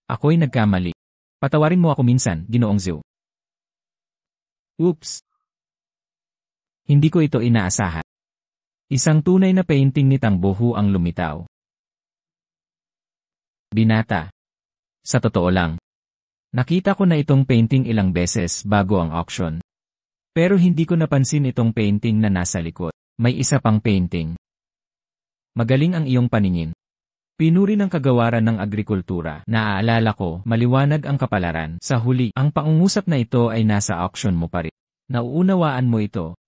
Ako'y nagkamali. Patawarin mo ako minsan, Ginoong Zhou. Oops. Hindi ko ito inaasahan. Isang tunay na painting ni Tang Bohu ang lumitaw. Binata. Sa totoo lang. Nakita ko na itong painting ilang beses bago ang auction. Pero hindi ko napansin itong painting na nasa likod. May isa pang painting. Magaling ang iyong paningin. Pinuri ng kagawaran ng agrikultura. Naaalala ko, maliwanag ang kapalaran. Sa huli, ang pangungusap na ito ay nasa auction mo pa rin. Nauunawaan mo ito.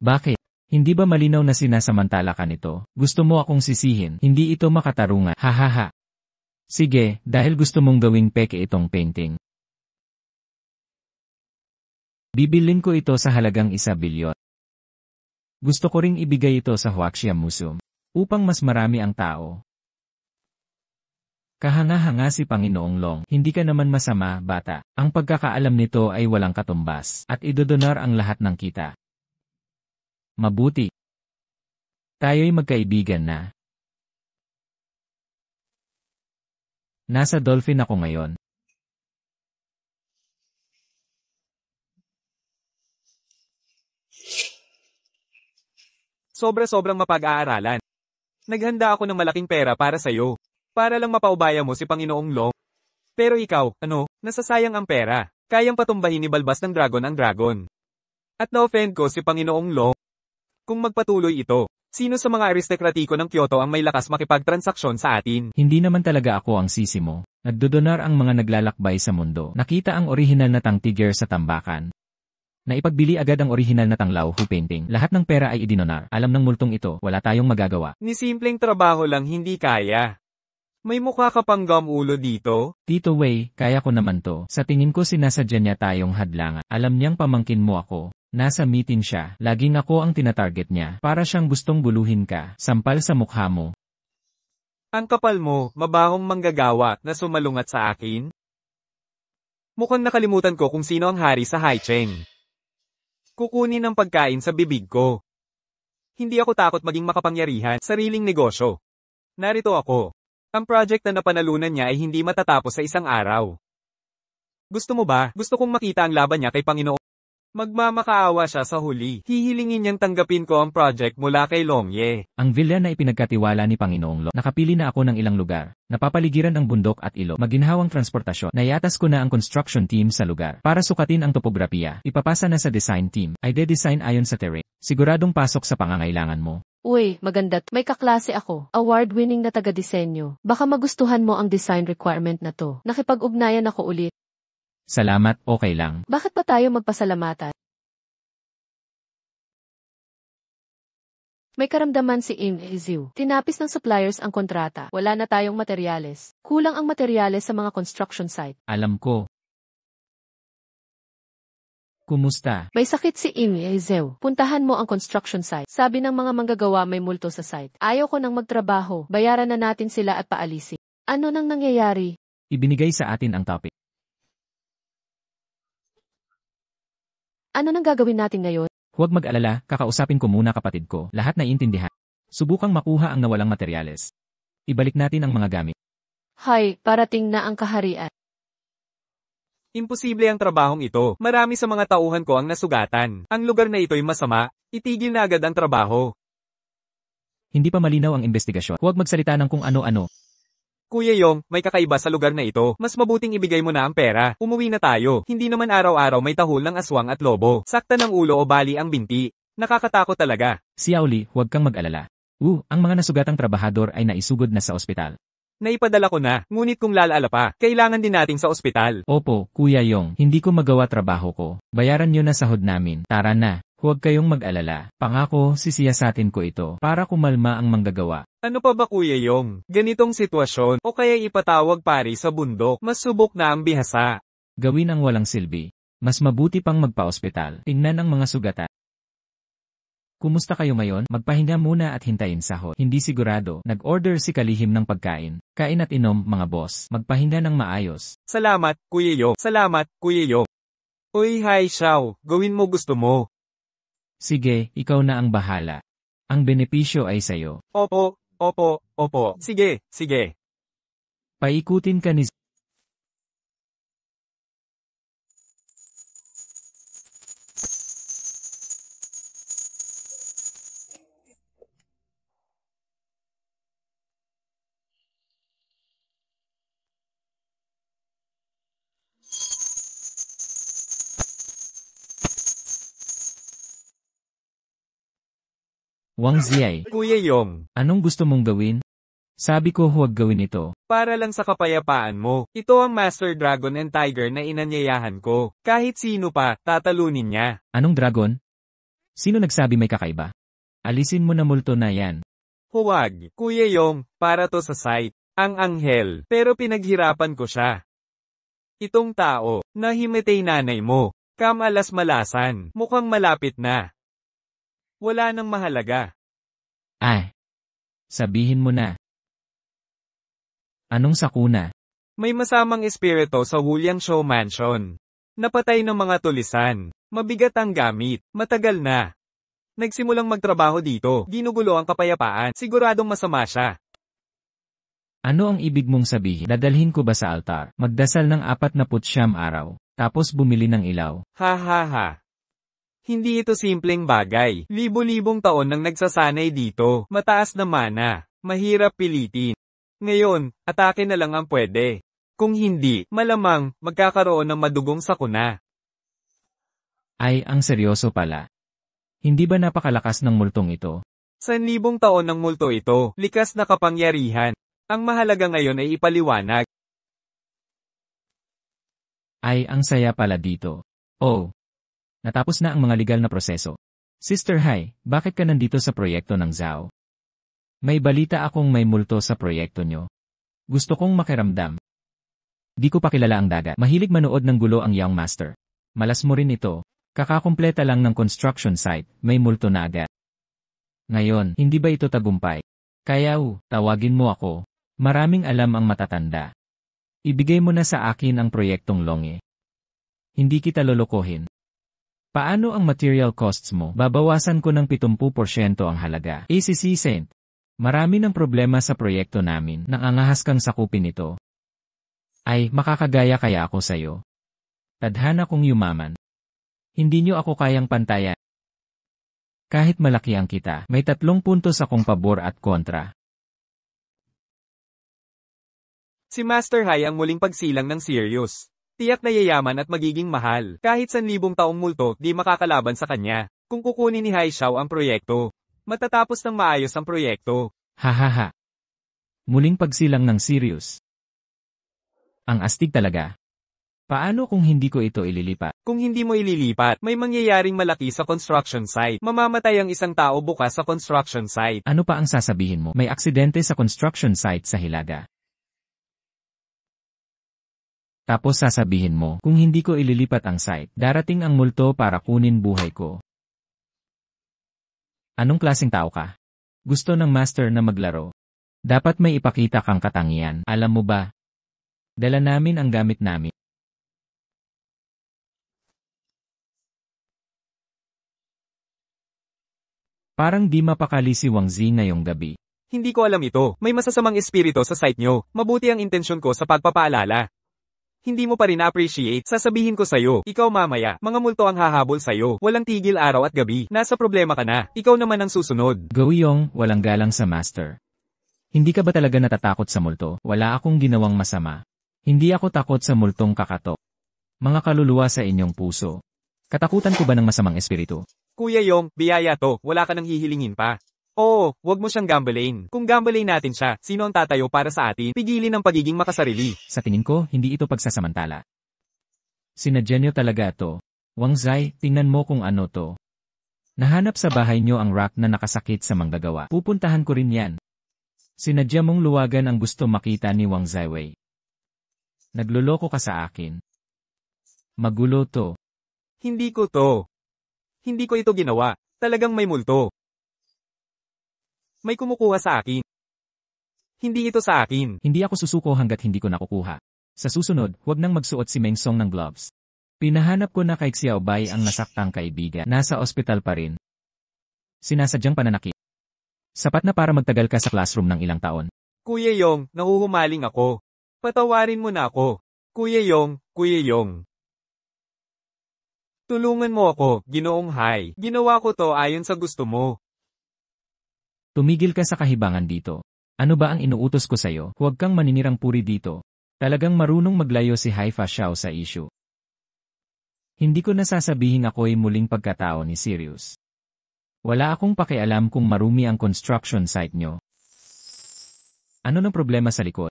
Bakit? Hindi ba malinaw na sinasamantala ka nito? Gusto mo akong sisihin, hindi ito makatarungan. Hahaha. Sige, dahil gusto mong gawing peke itong painting. Bibilin ko ito sa halagang 1 bilyon. Gusto ko ring ibigay ito sa Huaxia Museum upang mas marami ang tao. Kahanga-hanga si Panginoong Long. Hindi ka naman masama, bata. Ang pagkakaalam nito ay walang katumbas at idodonar ang lahat ng kita. Mabuti. Tayo'y magkaibigan na. Nasa Dolphin ako ngayon. Sobra-sobrang mapag-aaralan. Naghanda ako ng malaking pera para sa'yo. Para lang mapaubaya mo si Panginoong Long. Pero ikaw, nasasayang ang pera. Kayang patumbahin ni Balbas ng dragon ang dragon. At na-offend ko si Panginoong Long. Kung magpatuloy ito, sino sa mga aristokratiko ng Kyoto ang may lakas makipagtransaksyon sa atin? Hindi naman talaga ako ang sisi mo. Nagdodonar ang mga naglalakbay sa mundo. Nakita ang orihinal na tangtiger sa tambakan. Naipagbili agad ang orihinal na tanglaw Hu painting. Lahat ng pera ay idinonar. Alam ng multong ito, wala tayong magagawa. Ni simpleng trabaho lang hindi kaya. May mukha ka pang ulo dito? Tito Wei, kaya ko naman to. Sa tingin ko sinasadya niya tayong hadlangan. Alam niyang pamangkin mo ako. Nasa meeting siya. Laging ako ang tinatarget niya. Para siyang gustong buluhin ka. Sampal sa mukha mo. Ang kapal mo, mabahong manggagawa na sumalungat sa akin? Mukhang nakalimutan ko kung sino ang hari sa Haicheng. Kukunin ang pagkain sa bibig ko. Hindi ako takot maging makapangyarihan, sariling negosyo. Narito ako. Ang project na napanalunan niya ay hindi matatapos sa isang araw. Gusto mo ba? Gusto kong makita ang laban niya kay Panginoon. Magmamakaawa siya sa huli. Hihilingin niyang tanggapin ko ang project mula kay Longye. Ang villa na ipinagkatiwala ni Panginoong Lo. Nakapili na ako ng ilang lugar. Napapaligiran ang bundok at ilog. Maginhawang transportasyon. Nayatas ko na ang construction team sa lugar. Para sukatin ang topografiya, ipapasa na sa design team. Ay de-design ayon sa terrain. Siguradong pasok sa pangangailangan mo. Uy, maganda. May kaklase ako. Award-winning na taga-disenyo. Baka magustuhan mo ang design requirement na to. Nakipag-ugnayan ako ulit. Salamat, okay lang. Bakit pa tayo magpasalamatan? May karamdaman si Im Eziu. Tinapis ng suppliers ang kontrata. Wala na tayong materyales. Kulang ang materyales sa mga construction site. Alam ko. Kumusta? May sakit si Im Eziu. Puntahan mo ang construction site. Sabi ng mga manggagawa may multo sa site. Ayaw ko nang magtrabaho. Bayaran na natin sila at paalisin. Ano nang nangyayari? Ibinigay sa atin ang topic. Ano nang gagawin natin ngayon? Huwag mag-alala, kakausapin ko muna kapatid ko. Lahat na iintindihan. Subukang makuha ang nawalang materyales. Ibalik natin ang mga gamit. Hay, parating na ang kaharian. Imposible ang trabahong ito. Marami sa mga tauhan ko ang nasugatan. Ang lugar na ito'y masama. Itigil na agad ang trabaho. Hindi pa malinaw ang investigasyon. Huwag magsalita ng kung ano-ano. Kuya Yong, may kakaiba sa lugar na ito. Mas mabuting ibigay mo na ang pera. Umuwi na tayo. Hindi naman araw-araw may tahol ng aswang at lobo. Sakta ng ulo o bali ang binti. Nakakatakot talaga. Xiaoli, huwag kang mag-alala. Ang mga nasugatang trabahador ay naisugod na sa ospital. Naipadala ko na, ngunit kung lalaala pa, kailangan din nating sa ospital. Opo, Kuya Yong, hindi ko magawa trabaho ko. Bayaran niyo na sahod namin. Tara na. Huwag kayong mag-alala. Pangako, sisiyasatin ko ito para kumalma ang manggagawa. Ano pa ba Kuya Yong? Ganitong sitwasyon o kaya ipatawag pari sa bundok, mas subok na ang bihasa. Gawin ang walang silbi. Mas mabuti pang magpa-ospital. Tingnan ang mga sugatan. Kumusta kayo ngayon? Magpahinga muna at hintayin sahod. Hindi sigurado. Nag-order si Kalihim ng pagkain. Kain at inom, mga boss. Magpahinga ng maayos. Salamat, Kuya Yong. Salamat, Kuya Yong. Uy, hi Xiao. Gawin mo gusto mo. Sige, ikaw na ang bahala. Ang benepisyo ay sayo. Opo, opo, opo. Sige, sige. Paikutin ka ni Wang Ziai. Kuya Yong, Anong gusto mong gawin? Sabi ko huwag gawin ito. para lang sa kapayapaan mo, ito ang Master Dragon and Tiger na inanyayahan ko. Kahit sino pa, tatalunin niya. Anong dragon? Sino nagsabi may kakaiba? Alisin mo na multo na yan. Huwag, Kuya Yong, para to sa site. Ang anghel, pero pinaghirapan ko siya. Itong tao, na himitay nanay mo, kamalas-malasan, mukhang malapit na. Wala nang mahalaga. Ay. Sabihin mo na. Anong sakuna? May masamang espiritu sa Huliang Show Mansion. Napatay ng mga tulisan. Mabigat ang gamit. Matagal na. Nagsimulang magtrabaho dito. Ginugulo ang kapayapaan. Siguradong masama siya. Ano ang ibig mong sabihin? Dadalhin ko ba sa altar? Magdasal ng 49 araw. Tapos bumili ng ilaw. Ha ha ha. Hindi ito simpleng bagay. Libo-libong taon nang nagsasanay dito. Mataas na mana. Mahirap pilitin. Ngayon, atake na lang ang pwede. Kung hindi, malamang, magkakaroon ng madugong sakuna. Ay, ang seryoso pala. Hindi ba napakalakas ng multong ito? 1,000 taon ng multo ito, likas na kapangyarihan. Ang mahalaga ngayon ay ipaliwanag. Ay, ang saya pala dito. Oh, natapos na ang mga legal na proseso. Sister Hai, bakit ka nandito sa proyekto ng Zhao? May balita akong may multo sa proyekto nyo. Gusto kong makiramdam. Di ko pa kilala ang dagat. Mahilig manood ng gulo ang Young Master. Malas mo rin ito. Kakakumpleta lang ng construction site, may multo na agad. Ngayon, hindi ba ito tagumpay? Kaya tawagin mo ako. Maraming alam ang matatanda. Ibigay mo na sa akin ang proyektong Longe. Hindi kita lolokohin. Paano ang material costs mo? Babawasan ko ng 70% ang halaga. ACC Saint. Marami ng problema sa proyekto namin. Nangangahas kang sakupin ito. Ay, makakagaya kaya ako sa'yo. Tadhana kong yumaman. Hindi nyo ako kayang pantayan. Kahit malaki ang kita, may 3 puntos akong pabor at kontra. Si Master Hai ang muling pagsilang ng Sirius. Tiyak na yayaman at magiging mahal. Kahit 1,000 taong multo, di makakalaban sa kanya. Kung kukunin ni Hai Xiao ang proyekto, matatapos ng maayos ang proyekto. Hahaha. Muling pagsilang ng Sirius. Ang astig talaga. Paano kung hindi ko ito ililipat? Kung hindi mo ililipat, may mangyayaring malaki sa construction site. Mamamatay ang isang tao bukas sa construction site. Ano pa ang sasabihin mo? May aksidente sa construction site sa Hilaga. Tapos sasabihin mo, kung hindi ko ililipat ang site, darating ang multo para kunin buhay ko. Anong klaseng tao ka? Gusto ng master na maglaro. Dapat may ipakita kang katangian. Alam mo ba? Dala namin ang gamit namin. Parang di mapakali si Wang Zi ngayong gabi. Hindi ko alam ito. May masasamang espiritu sa site nyo. Mabuti ang intensyon ko sa pagpapaalala. Hindi mo pa rin na-appreciate. Sasabihin ko sa'yo. Ikaw mamaya. Mga multo ang hahabol sa'yo. Walang tigil araw at gabi. Nasa problema ka na. Ikaw naman ang susunod. Go Yong, walang galang sa master. Hindi ka ba talaga natatakot sa multo? Wala akong ginawang masama. Hindi ako takot sa multong kakatok. Mga kaluluwa sa inyong puso. Katakutan ko ba ng masamang espiritu? Kuya Yong, biyaya to, wala ka nang hihilingin pa. Oo, wag mo siyang gambalain. Kung gambalain natin siya, sino ang tatayo para sa atin? Pigilin ang pagiging makasarili. Sa tingin ko, hindi ito pagsasamantala. Sinadya niyo talaga to. Wang Zai, tingnan mo kung ano to. Nahanap sa bahay niyo ang rock na nakasakit sa manggagawa. Pupuntahan ko rin yan. Sinadya mong luwagan ang gusto makita ni Wang Zaiwei. Nagluloko ka sa akin. Magulo to. Hindi ko to. Hindi ko ito ginawa. Talagang may multo. May kumukuha sa akin. Hindi ito sa akin. Hindi ako susuko hanggat hindi ko nakukuha. Sa susunod, huwag nang magsuot si Meng Song ng gloves. Pinahanap ko na kay Xiao Bai ang nasaktang kaibigan. Nasa ospital pa rin. Sinasadyang pananakit. Sapat na para magtagal ka sa classroom ng ilang taon. Kuya Yong, nahuhumaling ako. Patawarin mo na ako. Kuya Yong, Kuya Yong. Tulungan mo ako, Ginoong Hai. Ginawa ko to ayon sa gusto mo. Tumigil ka sa kahibangan dito. Ano ba ang inuutos ko sa'yo? Huwag kang maninirang puri dito. Talagang marunong maglayo si Haifa Xiao sa issue. Hindi ko nasasabihin ako'y muling pagkatao ni Sirius. Wala akong pakialam kung marumi ang construction site nyo. Ano ng problema sa likod?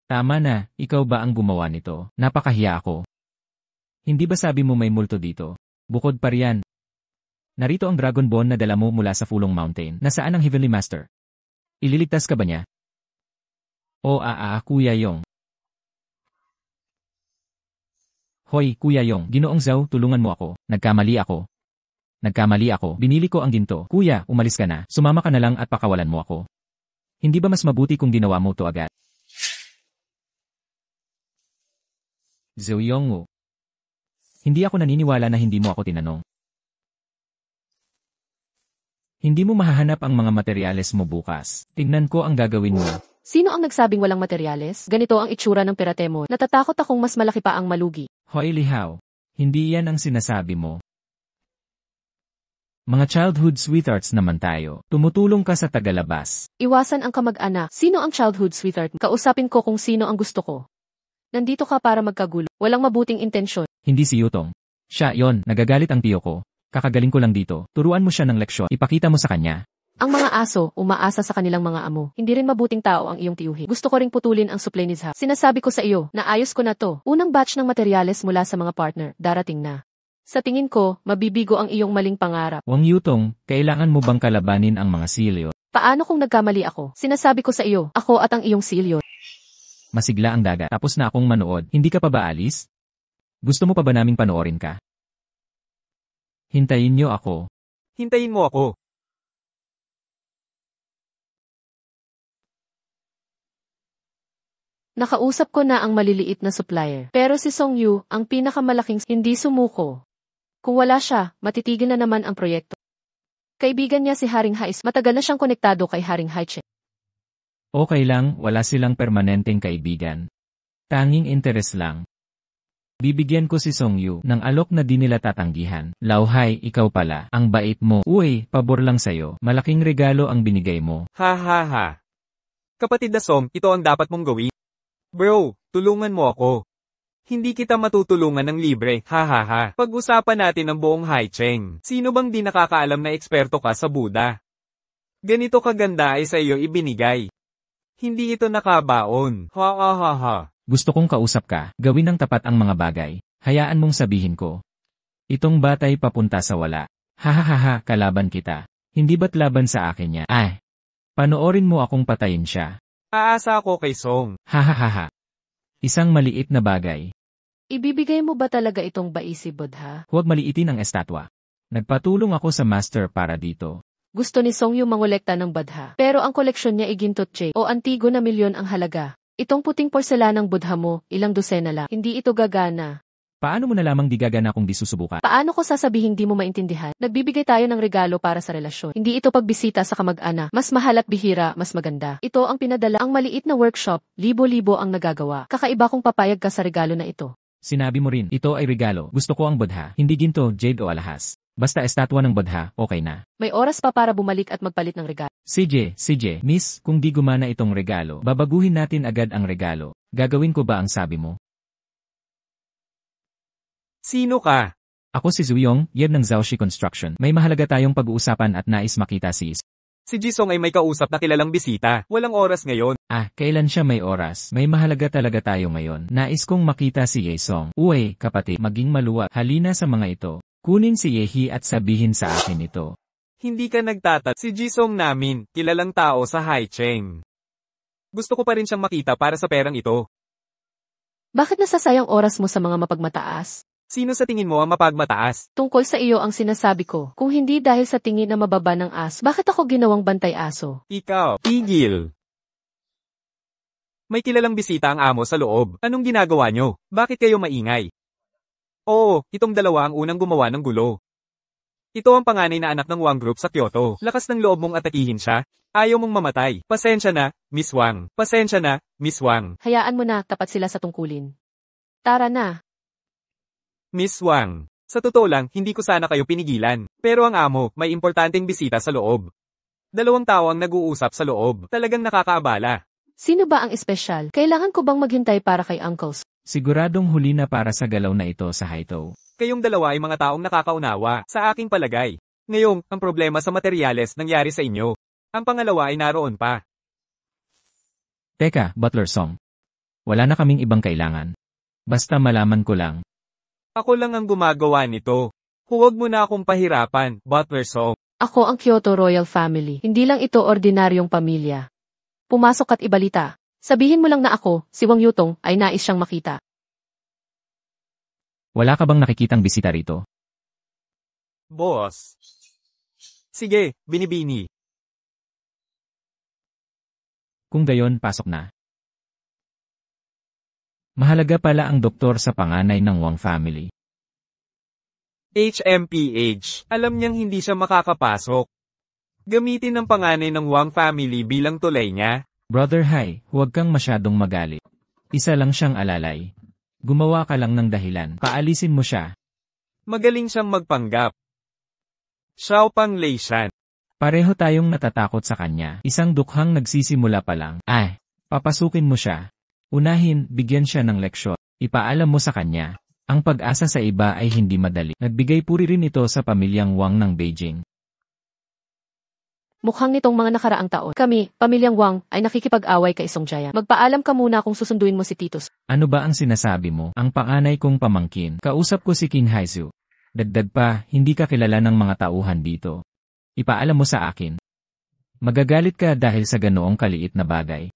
Tama na, ikaw ba ang gumawa nito? Napakahiya ako. Hindi ba sabi mo may multo dito? Bukod pa riyan. Narito ang Dragon Bone na dala mo mula sa Fulong Mountain. Nasaan ang Heavenly Master? Ililigtas ka ba niya? O Kuya Yong. Hoy, Kuya Yong, Ginoong Zhao, tulungan mo ako. Nagkamali ako. Binili ko ang ginto. Kuya, umalis ka na. Sumama ka na lang at pakawalan mo ako. Hindi ba mas mabuti kung ginawa mo to agad? Zhao Yong. Hindi ako naniniwala na hindi mo ako tinanong. Hindi mo mahahanap ang mga materyales mo bukas. Tignan ko ang gagawin mo. Sino ang nagsabing walang materyales? Ganito ang itsura ng pirate mo. Natatakot akong mas malaki pa ang malugi. Hoy Lihaw, hindi yan ang sinasabi mo. Mga childhood sweethearts naman tayo. Tumutulong ka sa tagalabas. Iwasan ang kamag-anak. Sino ang childhood sweetheart? Kausapin ko kung sino ang gusto ko. Nandito ka para magkagulo. Walang mabuting intensyon. Hindi si Yutong. Siya, yon, nagagalit ang tiyo ko. Kakagaling ko lang dito. Turuan mo siya ng leksyon. Ipakita mo sa kanya. Ang mga aso, umaasa sa kanilang mga amo. Hindi rin mabuting tao ang iyong tiyuhin. Gusto ko ring putulin ang supply ni Zha. Sinasabi ko sa iyo, na ayos ko na to. Unang batch ng materyales mula sa mga partner, darating na. Sa tingin ko, mabibigo ang iyong maling pangarap. Wang Yutong, kailangan mo bang kalabanin ang mga silyo? Paano kung nagkamali ako? Sinasabi ko sa iyo, ako at ang iyong silyo. Masigla ang dagat. Tapos na akong manood. Hindi ka pa ba alis? Gusto mo pa ba naming panoorin ka? Hintayin niyo ako. Hintayin mo ako. Nakausap ko na ang maliliit na supplier. Pero si Song Yu, ang pinakamalaking hindi sumuko. Kung wala siya, matitigil na naman ang proyekto. Kaibigan niya si Haring Hais. Matagal na siyang konektado kay Haring Haiche. Okay lang, wala silang permanenteng kaibigan. Tanging interes lang. Bibigyan ko si Song Yu ng alok na di nila tatanggihan. Lauhay, ikaw pala. Ang bait mo. Uy, pabor lang sayo. Malaking regalo ang binigay mo. Ha ha ha. Kapatid na Song, ito ang dapat mong gawin. Bro, tulungan mo ako. Hindi kita matutulungan ng libre, ha ha ha. Pag-usapan natin ang buong Haicheng. Sino bang di nakakaalam na eksperto ka sa Buddha? Ganito kaganda ay sa iyo ibinigay. Hindi ito nakabaon. Ha ha ha ha. Gusto kong kausap ka, gawin ng tapat ang mga bagay. Hayaan mong sabihin ko. Itong batay papunta sa wala. Ha ha ha ha, kalaban kita. Hindi ba't laban sa akin niya? Ay, panoorin mo akong patayin siya. Aasa ako kay Song. Ha ha ha ha. Isang maliit na bagay. Ibibigay mo ba talaga itong baisi Buddha? Huwag maliitin ang estatwa. Nagpatulong ako sa master para dito. Gusto ni Song Yu mangolekta ng Buddha. Pero ang koleksyon niya ay gintotche o antigo na milyon ang halaga. Itong puting porselanang Buddha mo, ilang dosena lang. Hindi ito gagana. Paano mo na lamang di gagana kung di susubukan? Paano ko sasabihing di mo maintindihan? Nagbibigay tayo ng regalo para sa relasyon. Hindi ito pagbisita sa kamag-ana. Mas mahal at bihira, mas maganda. Ito ang pinadala. Ang maliit na workshop, libo-libo ang nagagawa. Kakaiba kung papayag ka sa regalo na ito. Sinabi mo rin, ito ay regalo. Gusto ko ang Buddha, hindi ginto, jade o alahas. Basta estatwa ng Buddha, okay na. May oras pa para bumalik at magpalit ng regalo. CJ, miss, kung di gumana itong regalo, babaguhin natin agad ang regalo. Gagawin ko ba ang sabi mo? Sino ka? Ako si Zuyong, Yeb ng Zhaoxi Construction. May mahalaga tayong pag-uusapan at nais makita si Si Jisong ay may kausap na kilalang bisita. Walang oras ngayon. Kailan siya may oras? May mahalaga talaga tayo ngayon. Nais kong makita si Yesong. Uy, kapatid, maging maluwag. Halina sa mga ito. Kunin si Yehi at sabihin sa akin ito. Hindi ka nagtatat. Si Jisong namin, kilalang tao sa Haicheng. Gusto ko pa rin siyang makita para sa perang ito. Bakit nasasayang oras mo sa mga mapagmataas? Sino sa tingin mo ang mapagmataas? Tungkol sa iyo ang sinasabi ko. Kung hindi dahil sa tingin na mababa ng aso, bakit ako ginawang bantay aso? Ikaw, tigil. May kilalang bisita ang amo sa loob. Anong ginagawa nyo? Bakit kayo maingay? Oo, itong dalawa ang unang gumawa ng gulo. Ito ang panganay na anak ng Wang Group sa Kyoto. Lakas ng loob mong atakihin siya. Ayaw mong mamatay. Pasensya na, Miss Wang. Pasensya na, Miss Wang. Hayaan mo na, tapat sila sa tungkulin. Tara na. Miss Wang. Sa totoo lang, hindi ko sana kayo pinigilan. Pero ang amo, may importanteng bisita sa loob. Dalawang tao ang nag-uusap sa loob. Talagang nakakaabala. Sino ba ang espesyal? Kailangan ko bang maghintay para kay Uncles? Siguradong huli na para sa galaw na ito sa Haito. Kayong dalawa ay mga taong nakakaunawa, sa aking palagay. Ngayong, ang problema sa materyales nangyari sa inyo. Ang pangalawa ay naroon pa. Teka, Butler Song. Wala na kaming ibang kailangan. Basta malaman ko lang. Ako lang ang gumagawa nito. Huwag mo na akong pahirapan, Butler Song. Ako ang Kyoto Royal Family. Hindi lang ito ordinaryong pamilya. Pumasok at ibalita. Sabihin mo lang na ako, si Wang Yutong, ay nais siyang makita. Wala ka bang nakikitang bisita rito? Boss. Sige, binibini. Kung gayon, pasok na. Mahalaga pala ang doktor sa panganay ng Wang family. HMPH. Alam niyang hindi siya makakapasok. Gamitin ang panganay ng Wang family bilang tulay niya. Brother Hai, huwag kang masyadong magalit. Isa lang siyang alalay. Gumawa ka lang ng dahilan. Paalisin mo siya. Magaling siyang magpanggap. Xiao Pang Lei Shan. Pareho tayong natatakot sa kanya. Isang dukhang nagsisimula pa lang. Papasukin mo siya. Unahin, bigyan siya ng leksyon. Ipaalam mo sa kanya. Ang pag-asa sa iba ay hindi madali. Nagbigay puri rin ito sa pamilyang Wang ng Beijing. Mukhang nitong mga nakaraang taon, kami, pamilyang Wang, ay nakikipag-away kay Songjaya. Magpaalam ka muna kung susunduin mo si Titus. Ano ba ang sinasabi mo? Ang panganay kong pamangkin. Kausap ko si Qin Haizu. Dagdag pa, hindi ka kilala ng mga tauhan dito. Ipaalam mo sa akin. Magagalit ka dahil sa ganoong kaliit na bagay.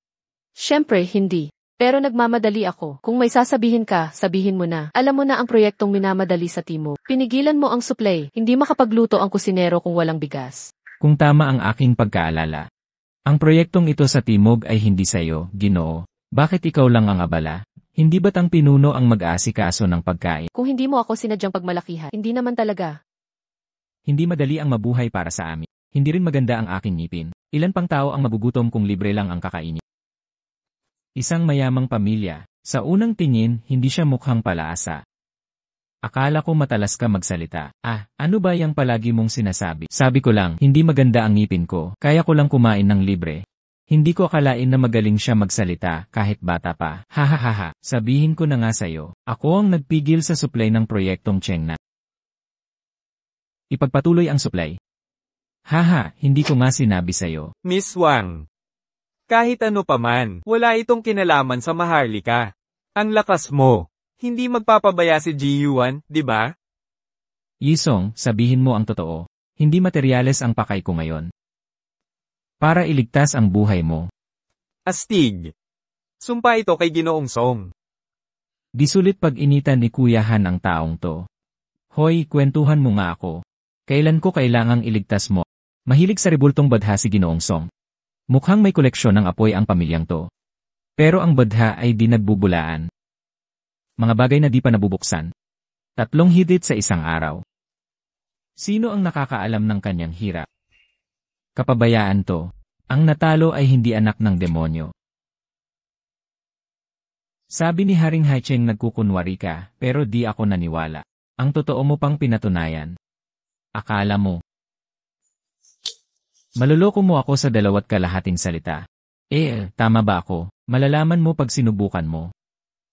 Siyempre, hindi. Pero nagmamadali ako. Kung may sasabihin ka, sabihin mo na. Alam mo na ang proyektong minamadali sa Timog. Pinigilan mo ang supply. Hindi makapagluto ang kusinero kung walang bigas. Kung tama ang aking pagkaalala. Ang proyektong ito sa Timog ay hindi sayo, Ginoo. Bakit ikaw lang ang abala? Hindi ba't ang pinuno ang mag-aasikaso ng pagkain? Kung hindi mo ako sinadyang pagmalakihan, hindi naman talaga. Hindi madali ang mabuhay para sa amin. Hindi rin maganda ang aking ngipin. Ilan pang tao ang magugutom kung libre lang ang kakainin? Isang mayamang pamilya. Sa unang tingin, hindi siya mukhang palaasa. Akala ko matalas ka magsalita. Ano ba yung palagi mong sinasabi? Sabi ko lang, hindi maganda ang ngipin ko. Kaya ko lang kumain ng libre. Hindi ko akalain na magaling siya magsalita kahit bata pa. Hahaha. Sabihin ko na nga sa'yo. Ako ang nagpigil sa supply ng proyektong Chengna. Ipagpatuloy ang supply. Hindi ko nga sinabi sa'yo. Miss Wang. Kahit ano paman, wala itong kinalaman sa Maharlika. Ang lakas mo. Hindi magpapabaya si Ji Yuan, di ba? Yisong, sabihin mo ang totoo. Hindi materyales ang pakay ko ngayon. Para iligtas ang buhay mo. Astig. Sumpa ito kay Ginoong Song. Di sulit pag-initan ni Kuya Han ang taong to. Hoy, kwentuhan mo nga ako. Kailan ko kailangang iligtas mo? Mahilig sa rebultong badha si Ginoong Song. Mukhang may koleksyon ng apoy ang pamilyang to. Pero ang badha ay di nagbubulaan. Mga bagay na di pa nabubuksan. 3 hidit sa isang araw. Sino ang nakakaalam ng kanyang hirap? Kapabayaan to. Ang natalo ay hindi anak ng demonyo. Sabi ni Haring Haicheng nagkukunwari ka, pero di ako naniwala. Ang totoo mo pang pinatunayan. Akala mo. Maluloko mo ako sa 2 salita. Tama ba ako? Malalaman mo pag sinubukan mo.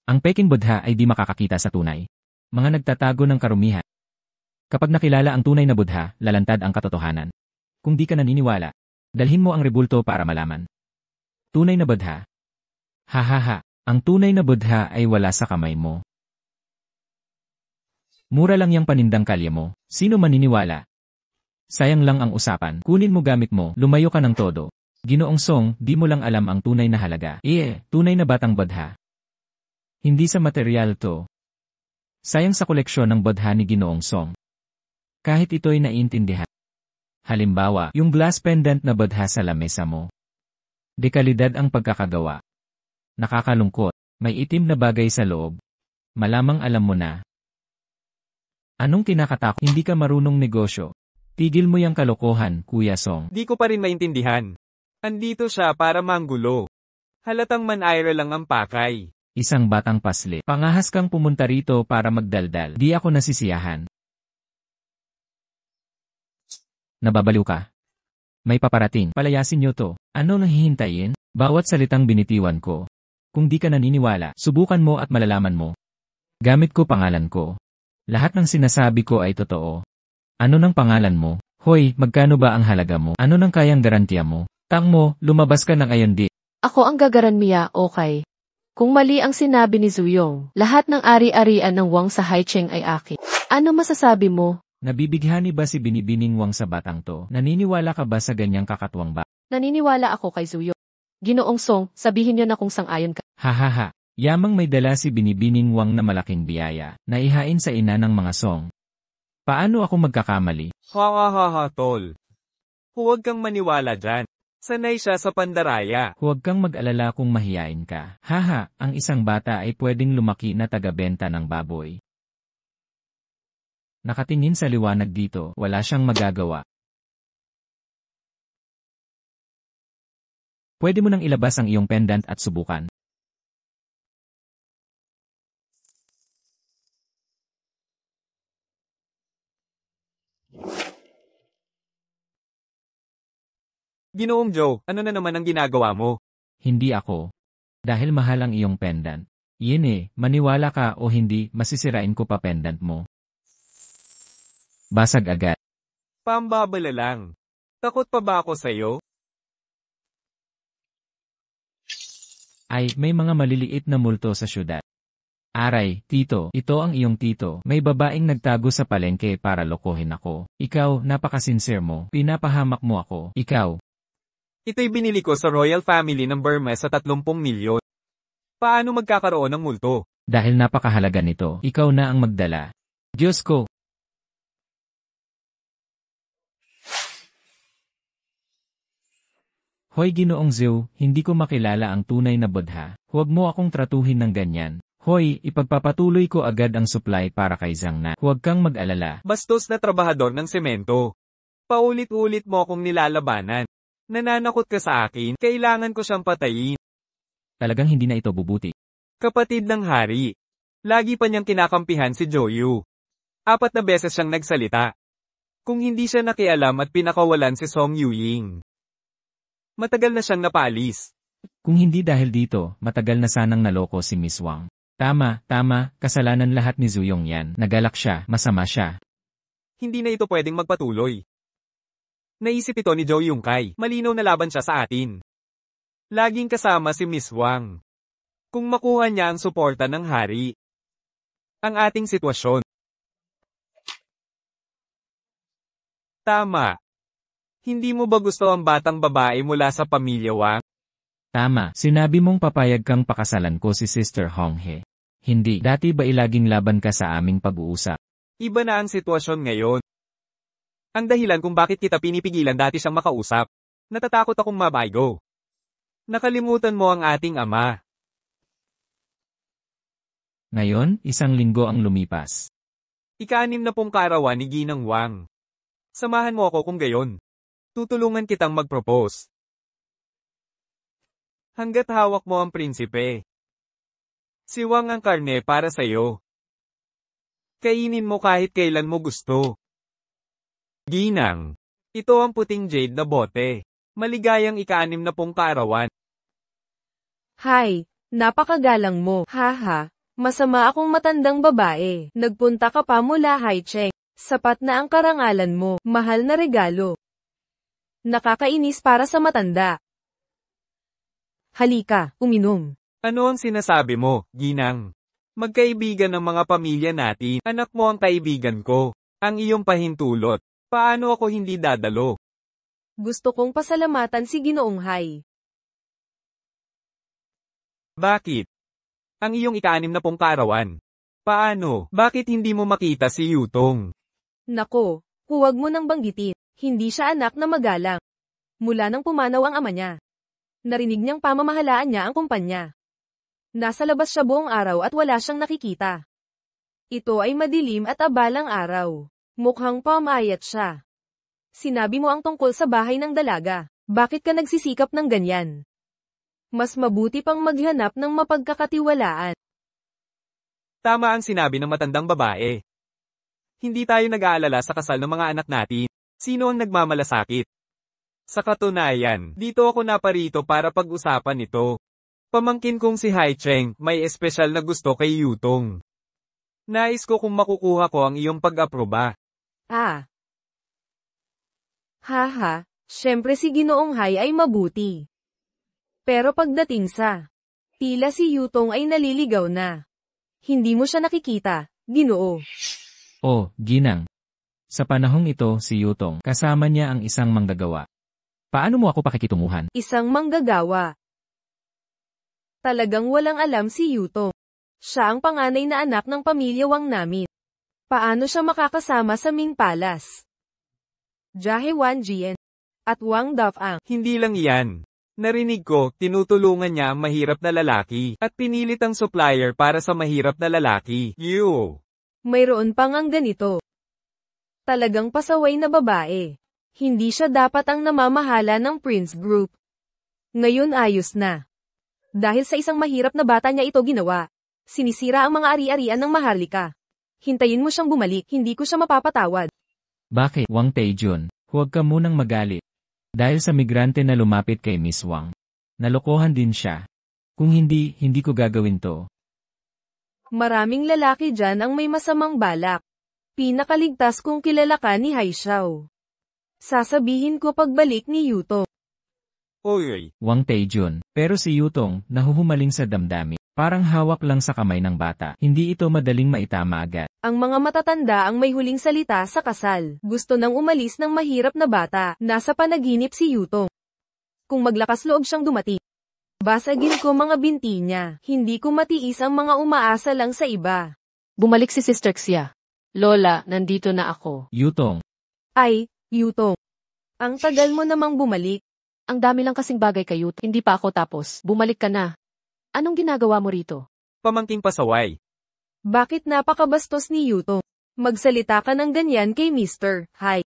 Ang Peking Buddha ay di makakakita sa tunay. Mga nagtatago ng karumihan. Kapag nakilala ang tunay na Buddha, lalantad ang katotohanan. Kung di ka naniniwala, dalhin mo ang rebulto para malaman. Tunay na Buddha. Ang tunay na Buddha ay wala sa kamay mo. Mura lang yung panindang kalye mo. Sino maniniwala? Sayang lang ang usapan. Kunin mo gamit mo, lumayo ka ng todo. Ginoong Song, di mo lang alam ang tunay na halaga. Tunay na batang Buddha. Hindi sa material to. Sayang sa koleksyon ng Buddha ni Ginoong Song. Kahit ito'y naiintindihan. Halimbawa, yung glass pendant na Buddha sa lamesa mo. Dekalidad ang pagkakagawa. Nakakalungkot. May itim na bagay sa loob. Malamang alam mo na. Anong kinakatakot? Hindi ka marunong negosyo. Tigil mo yung kalokohan, Kuya Song. Di ko pa rin maintindihan. Andito siya para manggulo. Halatang man-ira lang ang pakay. Isang batang pasli. Pangahas kang pumunta rito para magdaldal. Di ako nasisiyahan. Nababaliw ka? May paparating. Palayasin niyo to. Ano nang hihintayin? Bawat salitang binitiwan ko. Kung di ka naniniwala, subukan mo at malalaman mo. Gamit ko pangalan ko. Lahat ng sinasabi ko ay totoo. Ano ng pangalan mo? Hoy, magkano ba ang halaga mo? Ano nang kayang garantiya mo? Tang mo, lumabas ka ng ayon di. Ako ang gagaranmiya, okay. Kung mali ang sinabi ni Zuyong, lahat ng ari-arian ng Wang sa Haicheng ay akin. Ano masasabi mo? Nabibighani ba si Binibining Wang sa batang to? Naniniwala ka ba sa ganyang kakatwang ba? Naniniwala ako kay Zuyong. Ginoong Song, sabihin niyo na kung sang-ayon ka. Yamang may dala si Binibining Wang na malaking biyaya, na ihain sa ina ng mga Song. Paano ako magkakamali? Tol. Huwag kang maniwala dyan. Sanay siya sa pandaraya. Huwag kang mag-alala kung mahiyain ka. Ang isang bata ay pwedeng lumaki na taga-benta ng baboy. Nakatingin sa liwanag dito, wala siyang magagawa. Pwede mo nang ilabas ang iyong pendant at subukan. Ginoong Joe, ano na naman ang ginagawa mo? Hindi ako. Dahil mahal ang iyong pendant. Yin eh, maniwala ka o hindi, masisirain ko pa pendant mo. Basag agad. Pambabala lang. Takot pa ba ako sa'yo? Ay, may mga maliliit na multo sa syudad. Aray, tito, ito ang iyong tito. May babaeng nagtago sa palengke para lokohin ako. Ikaw, napakasincere mo. Pinapahamak mo ako. Ikaw. Ito'y binili ko sa Royal Family ng Burma sa 30 milyon. Paano magkakaroon ng multo? Dahil napakahalaga nito, ikaw na ang magdala. Diyos ko! Hoy Ginoong Zhou, hindi ko makilala ang tunay na Buddha. Huwag mo akong tratuhin ng ganyan. Hoy, ipagpapatuloy ko agad ang supply para kay Zhang Na. Huwag kang mag-alala. Bastos na trabahador ng semento. Paulit-ulit mo akong nilalabanan. Nananakot ka sa akin, kailangan ko siyang patayin. Talagang hindi na ito bubuti. Kapatid ng hari. Lagi pa niyang kinakampihan si Joyu. 4 na beses siyang nagsalita. Kung hindi siya nakialam at pinakawalan si Song Yuying. Matagal na siyang napaalis. Kung hindi dahil dito, matagal na sanang naloko si Miss Wang. Tama, kasalanan lahat ni Zuyong yan. Nagalak siya, masama siya. Hindi na ito pwedeng magpatuloy. Naisip ito ni Zhou Yongkai, malinaw na laban siya sa atin. Laging kasama si Miss Wang. Kung makuha niya ang suporta ng hari. Ang ating sitwasyon. Tama. Hindi mo ba gusto ang batang babae mula sa pamilya Wang? Tama, sinabi mong papayag kang pakasalan ko si Sister Hong He. Hindi, dati ba ilaging laban ka sa aming pag-uusap? Iba na ang sitwasyon ngayon. Ang dahilan kung bakit kita pinipigilan dati siyang makausap. Natatakot akong mabaygo. Nakalimutan mo ang ating ama. Ngayon, 1 linggo ang lumipas. Ika-6 na kaarawan ni Ginang Wang. Samahan mo ako kung gayon. Tutulungan kitang mag-propose. Hanggat hawak mo ang prinsipe. Si Wang ang karne para sa'yo. Kainin mo kahit kailan mo gusto. Ginang. Ito ang puting jade na bote. Maligayang ika-6 na kaarawan. Hay, napakagalang mo. Haha, masama akong matandang babae. Nagpunta ka pa mula Haicheng. Sapat na ang karangalan mo. Mahal na regalo. Nakakainis para sa matanda. Halika, uminom. Ano ang sinasabi mo, Ginang? Magkaibigan ng mga pamilya natin. Anak mo ang kaibigan ko. Ang iyong pahintulot. Paano ako hindi dadalo? Gusto kong pasalamatan si Ginoong Hai. Bakit? Ang iyong ika-6 na kaarawan. Paano? Bakit hindi mo makita si Yutong? Nako, huwag mo nang banggitin. Hindi siya anak na magalang. Mula nang pumanaw ang ama niya. Narinig niyang pamamahalaan niya ang kumpanya. Nasa labas siya buong araw at wala siyang nakikita. Ito ay madilim at abalang araw. Mukhang pamayat siya. Sinabi mo ang tungkol sa bahay ng dalaga. Bakit ka nagsisikap ng ganyan? Mas mabuti pang maghanap ng mapagkakatiwalaan. Tama ang sinabi ng matandang babae. Hindi tayo nag-aalala sa kasal ng mga anak natin. Sino ang nagmamalasakit? Sa katunayan, dito ako naparito para pag-usapan ito. Pamangkin kong si Haicheng, may espesyal na gusto kay Yutong. Nais ko kung makukuha ko ang iyong pag-aproba. Ah. Haha, syempre si Ginoong Hai ay mabuti. Pero pagdating sa tila si Yutong ay naliligaw na. Hindi mo siya nakikita, Ginoo. Oh, Ginang. Sa panahong ito, si Yutong, kasama niya ang isang manggagawa. Paano mo ako pakikitunguhan? Isang manggagawa. Talagang walang alam si Yutong. Siya ang panganay na anak ng pamilya Wang namin. Paano siya makakasama sa Ming Palace? Jahe Wan Jian at Wang Dafang. Hindi lang iyan. Narinig ko, tinutulungan niya ang mahirap na lalaki, at pinilit ang supplier para sa mahirap na lalaki. Mayroon pang ang ganito. Talagang pasaway na babae. Hindi siya dapat ang namamahala ng Prince Group. Ngayon ayos na. Dahil sa isang mahirap na bata niya ito ginawa. Sinisira ang mga ari-arian ng Maharlika. Hintayin mo siyang bumalik, hindi ko siya mapapatawad. Bakit, Wang Taejun? Huwag ka munang magalit. Dahil sa migrante na lumapit kay Miss Wang. Nalokohan din siya. Kung hindi, hindi ko gagawin to. Maraming lalaki dyan ang may masamang balak. Pinakaligtas kung kilala ka ni Haixiao. Sasabihin ko pagbalik ni Yutong. Oy, Wang Taejun. Pero si Yutong, nahuhumaling sa damdamin. Parang hawak lang sa kamay ng bata. Hindi ito madaling maitama agad. Ang mga matatanda ang may huling salita sa kasal. Gusto nang umalis ng mahirap na bata. Nasa panaginip si Yutong. Kung maglakas loob siyang dumating. Basagin ko mga binti niya. Hindi ko matiis ang mga umaasa lang sa iba. Bumalik si Sister Xia. Lola, nandito na ako. Yutong. Ay, Yutong. Ang tagal mo namang bumalik. Ang dami lang kasing bagay kay Yutong. Hindi pa ako tapos. Bumalik ka na. Anong ginagawa mo rito? pamangking pasaway. Bakit napakabastos ni Yutong? Magsalita ka ng ganyan kay Mr. Hai.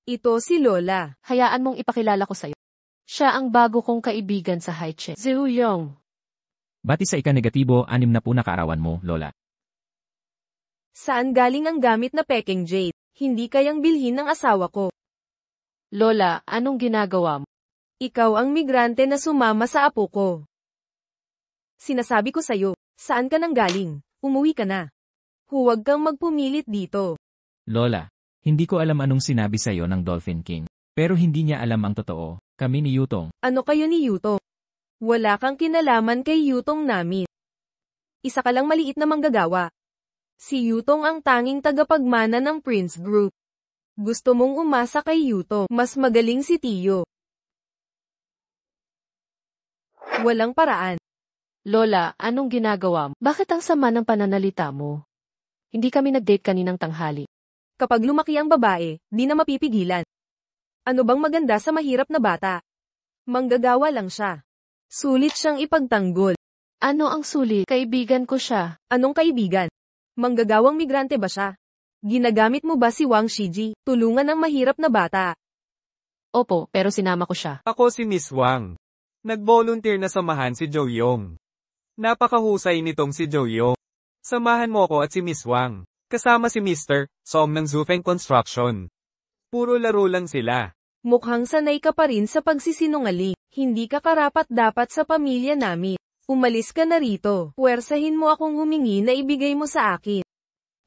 Ito si Lola. Hayaan mong ipakilala ko sa'yo. Siya ang bago kong kaibigan sa Haiche. Zhu Yong. Bati sa ika-negatibo, 6 na po na kaarawan mo, Lola. Saan galing ang gamit na peking jade? Hindi kayang bilhin ng asawa ko. Lola, anong ginagawa mo? Ikaw ang migrante na sumama sa apo ko. Sinasabi ko sa'yo, saan ka nang galing? Umuwi ka na. Huwag kang magpumilit dito. Lola, hindi ko alam anong sinabi sa'yo ng Dolphin King. Pero hindi niya alam ang totoo. Kami ni Yutong. Ano kayo ni Yutong? Wala kang kinalaman kay Yutong namin. Isa ka lang maliit na manggagawa. Si Yutong ang tanging tagapagmana ng Prince Group. Gusto mong umasa kay Yutong, mas magaling si Tiyo. Walang paraan. Lola, anong ginagawa mo? Bakit ang sama ng pananalita mo? Hindi kami nag-date kaninang tanghali. Kapag lumaki ang babae, di na mapipigilan. Ano bang maganda sa mahirap na bata? Manggagawa lang siya. Sulit siyang ipagtanggol. Ano ang sulit? Kaibigan ko siya. Anong kaibigan? Manggagawang migrante ba siya? Ginagamit mo ba si Wang Shiji, tulungan ng mahirap na bata? Opo, pero sinama ko siya. Ako si Miss Wang. Nag-volunteer na samahan si Joe Yong. Napakahusay nitong si Joe Yong. Samahan mo ko at si Miss Wang. Kasama si Mr. Song ng Zufeng Construction. Puro laro lang sila. Mukhang sanay ka pa rin sa pagsisinungaling. Hindi ka karapat-dapat sa pamilya namin. Umalis ka na rito. Puwersahin mo akong humingi na ibigay mo sa akin.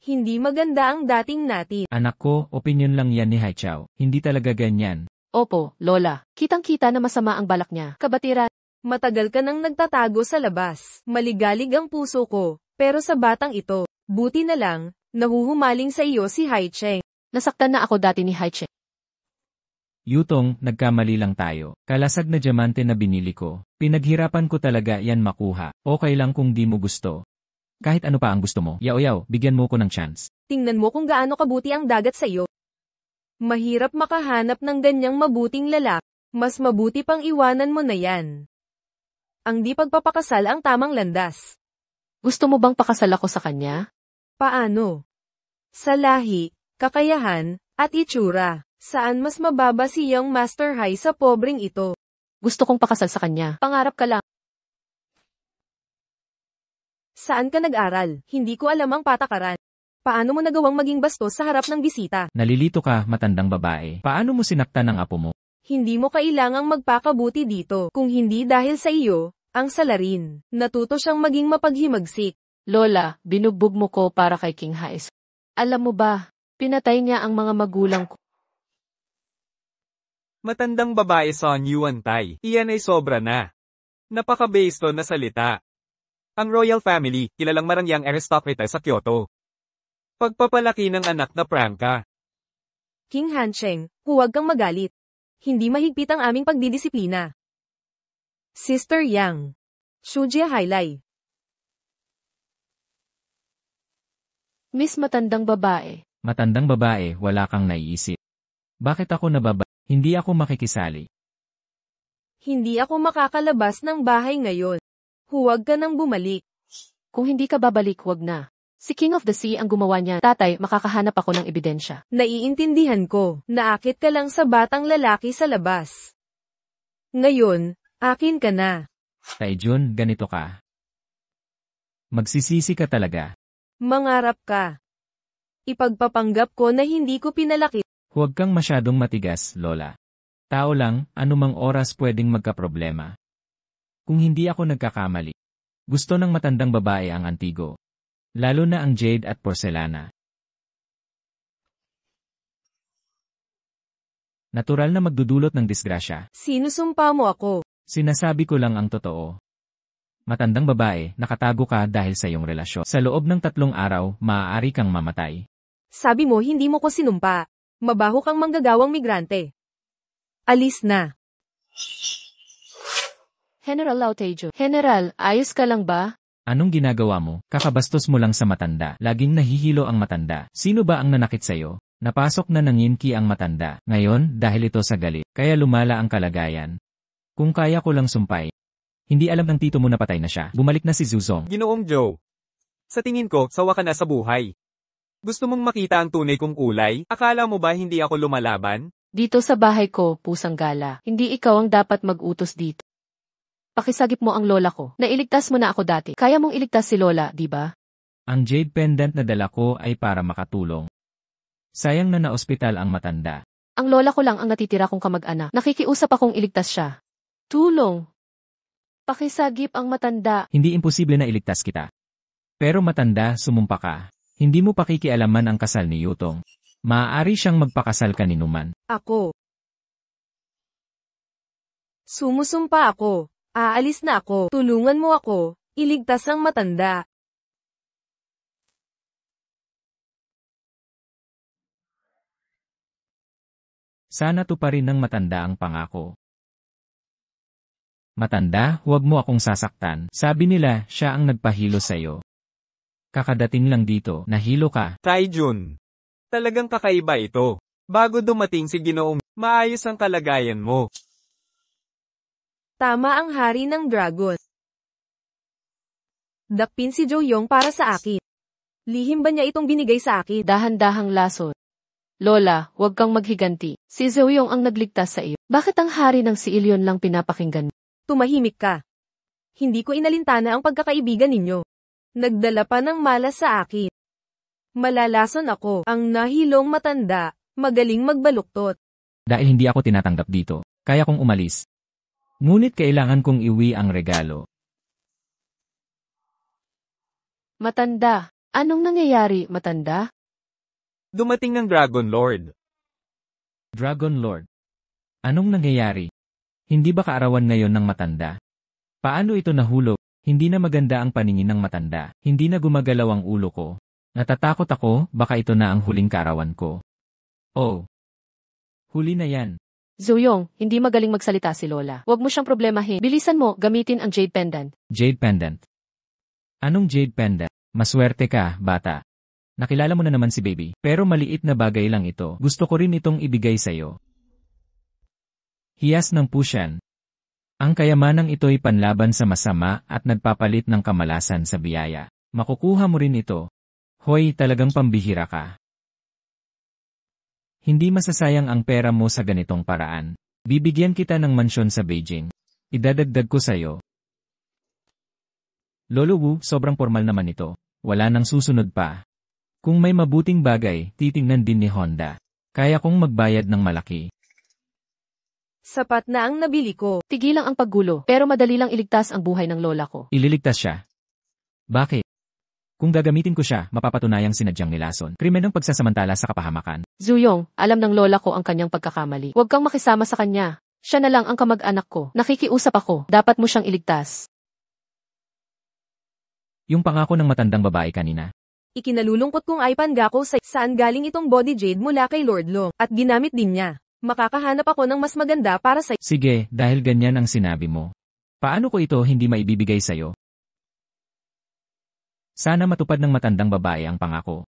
Hindi maganda ang dating natin. Anak ko, opinion lang yan ni Haichao. Hindi talaga ganyan. Opo, Lola. Kitang-kita na masama ang balak niya. Kabatiran. Matagal ka nang nagtatago sa labas. Maligalig ang puso ko. Pero sa batang ito, buti na lang, nahuhumaling sa iyo si Haicheng. Nasaktan na ako dati ni Haiche. Yutong, nagkamali lang tayo. Kalasag na diamante na binili ko. Pinaghirapan ko talaga yan makuha. Okay lang kung di mo gusto. Kahit ano pa ang gusto mo. Yaw-yaw, bigyan mo ko ng chance. Tingnan mo kung gaano kabuti ang dagat sa iyo. Mahirap makahanap ng ganyang mabuting lalaki. Mas mabuti pang iwanan mo na yan. Ang di pagpapakasal ang tamang landas. Gusto mo bang pakasal ako sa kanya? Paano? Sa lahi, kakayahan, at itsura. Saan mas mababa si Young Master Hai sa pobreng ito? Gusto kong pakasal sa kanya. Pangarap ka lang. Saan ka nag-aral? Hindi ko alam ang patakaran. Paano mo nagawang maging bastos sa harap ng bisita? Nalilito ka, matandang babae. Paano mo sinaktan ang apo mo? Hindi mo kailangang magpakabuti dito. Kung hindi dahil sa iyo, ang salarin. Natuto siyang maging mapaghimagsik. Lola, binugbog mo ko para kay King Hais. Alam mo ba, pinatay niya ang mga magulang ko. Matandang babae Son Yuan Tai. Iyan ay sobra na. Napaka-basto na salita. Ang royal family, kilalang marangyang aristocrata sa Kyoto. Pagpapalaki ng anak na prangka. King Hancheng, huwag kang magalit. Hindi mahigpit ang aming pagdidisiplina. Sister Yang. Shujia Hailai. Miss matandang babae. Matandang babae, wala kang naiisip. Bakit ako nababa? Hindi ako makikisali. Hindi ako makakalabas ng bahay ngayon. Huwag ka nang bumalik. Kung hindi ka babalik, wag na. Si King of the Sea ang gumawa niya. Tatay, makakahanap ako ng ebidensya. Naiintindihan ko. Naakit ka lang sa batang lalaki sa labas. Ngayon, akin ka na. Taejun, ganito ka. Magsisisi ka talaga. Mangarap ka. Ipagpapanggap ko na hindi ko pinalaki. Huwag kang masyadong matigas, Lola. Tao lang, anumang oras pwedeng magkaproblema. Kung hindi ako nagkakamali, gusto ng matandang babae ang antigo. Lalo na ang jade at porcelana. Natural na magdudulot ng disgrasya. Sinusumpa mo ako. Sinasabi ko lang ang totoo. Matandang babae, nakatago ka dahil sa iyong relasyon. Sa loob ng 3 araw, maaari kang mamatay. Sabi mo hindi mo ko sinumpa. Mabaho kang manggagawang migrante. Alis na. General Lautejo. General, ayos ka lang ba? Anong ginagawa mo? Kakabastos mo lang sa matanda. Laging nahihilo ang matanda. Sino ba ang nanakit sa'yo? Napasok na ng Yinki ang matanda. Ngayon, dahil ito sa galit, kaya lumala ang kalagayan. Kung kaya ko lang sumpay. Hindi alam ng tito mo na patay na siya. Bumalik na si Zuzong. Ginoong Joe. Sa tingin ko, sawa ka na sa buhay. Gusto mong makita ang tunay kong kulay? Akala mo ba hindi ako lumalaban? Dito sa bahay ko, pusang gala. Hindi ikaw ang dapat mag-utos dito. Pakisagip mo ang lola ko. Nailigtas mo na ako dati. Kaya mong iligtas si lola, di ba? Ang jade pendant na dala ko ay para makatulong. Sayang na naospital ang matanda. Ang lola ko lang ang natitira kong kamag-anak. Nakikiusap akong iligtas siya. Tulong. Pakisagip ang matanda. Hindi imposible na iligtas kita. Pero matanda, sumumpa ka. Hindi mo pakikialaman ang kasal ni Yutong. Maaari siyang magpakasal kaninuman. Ako. Sumusumpa ako. Aalis na ako. Tulungan mo ako. Iligtas ang matanda. Sana tuparin ng matanda ang pangako. Matanda, huwag mo akong sasaktan. Sabi nila, siya ang nagpahilo sa'yo. Kakadating lang dito, nahilo ka. Taijun. Talagang kakaiba ito. Bago dumating si Ginoong, maayos ang kalagayan mo. Tama ang hari ng dragon. Dakpin si Joyong para sa akin. Lihim ba niya itong binigay sa akin? Dahan-dahang lason. Lola, huwag kang maghiganti. Si Zoeyong ang nagligtas sa iyo. Bakit ang hari ng si Ilyon lang pinapakinggan? Tumahimik ka. Hindi ko inalintana ang pagkakaibigan ninyo. Nagdala pa ng malas sa akin. Malalason ako, ang nahilong matanda, magaling magbaluktot. Dahil hindi ako tinatanggap dito, kaya kong umalis. Ngunit kailangan kong iwi ang regalo. Matanda. Anong nangyayari, matanda? Dumating ng Dragon Lord. Dragon Lord. Anong nangyayari? Hindi ba kaarawan ngayon ng matanda? Paano ito nahulog? Hindi na maganda ang paningin ng matanda. Hindi na gumagalaw ang ulo ko. Natatakot ako, baka ito na ang huling kaarawan ko. Oh. Huli na yan. Zoeyong, hindi magaling magsalita si Lola. Huwag mo siyang problemahin. Bilisan mo, gamitin ang Jade Pendant. Jade Pendant. Anong Jade Pendant? Maswerte ka, bata. Nakilala mo na naman si baby. Pero maliit na bagay lang ito. Gusto ko rin itong ibigay sa'yo. Hiyas ng pusyan. Ang kayamanang ito'y panlaban sa masama at nagpapalit ng kamalasan sa biyaya. Makukuha mo rin ito. Hoy, talagang pambihira ka. Hindi masasayang ang pera mo sa ganitong paraan. Bibigyan kita ng mansyon sa Beijing. Idadagdag ko sa'yo. Lolo Wu, sobrang formal naman ito. Wala nang susunod pa. Kung may mabuting bagay, titingnan din ni Honda. Kaya kong magbayad ng malaki. Sapat na ang nabili ko. Tigilang ang paggulo, pero madali lang iligtas ang buhay ng lola ko. Ililigtas siya. Bakit? Kung gagamitin ko siya, mapapatunayang sinadyang nilason. Krimen ng pagsasamantala sa kapahamakan. Zoeyong, alam ng lola ko ang kanyang pagkakamali. Huwag kang makisama sa kanya. Siya na lang ang kamag-anak ko. Nakikiusap ako. Dapat mo siyang iligtas. Yung pangako ng matandang babae kanina. Ikinalulungkot kong ay pangako sa saan galing itong body jade mula kay Lord Long, at ginamit din niya. Makakahanap ako ng mas maganda para sa... Sige, dahil ganyan ang sinabi mo. Paano ko ito hindi maibibigay sa'yo? Sana matupad ng matandang babae ang pangako.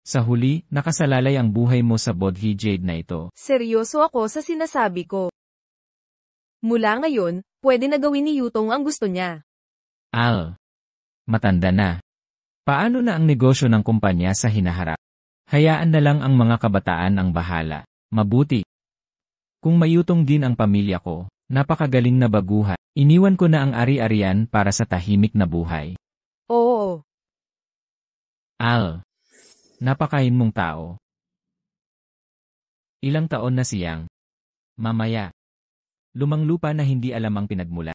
Sa huli, nakasalalay ang buhay mo sa Bodhi Jade na ito. Seryoso ako sa sinasabi ko. Mula ngayon, pwede na gawin ni Yutong ang gusto niya. Al. Matanda na. Paano na ang negosyo ng kumpanya sa hinaharap? Hayaan na lang ang mga kabataan ang bahala. Mabuti. Kung mayutong din ang pamilya ko, napakagaling na baguhan. Iniwan ko na ang ari-arian para sa tahimik na buhay. Oo. Al. Napakain mong tao. Ilang taon na siyang. Mamaya. Lumang lupa na hindi alam ang pinagmula.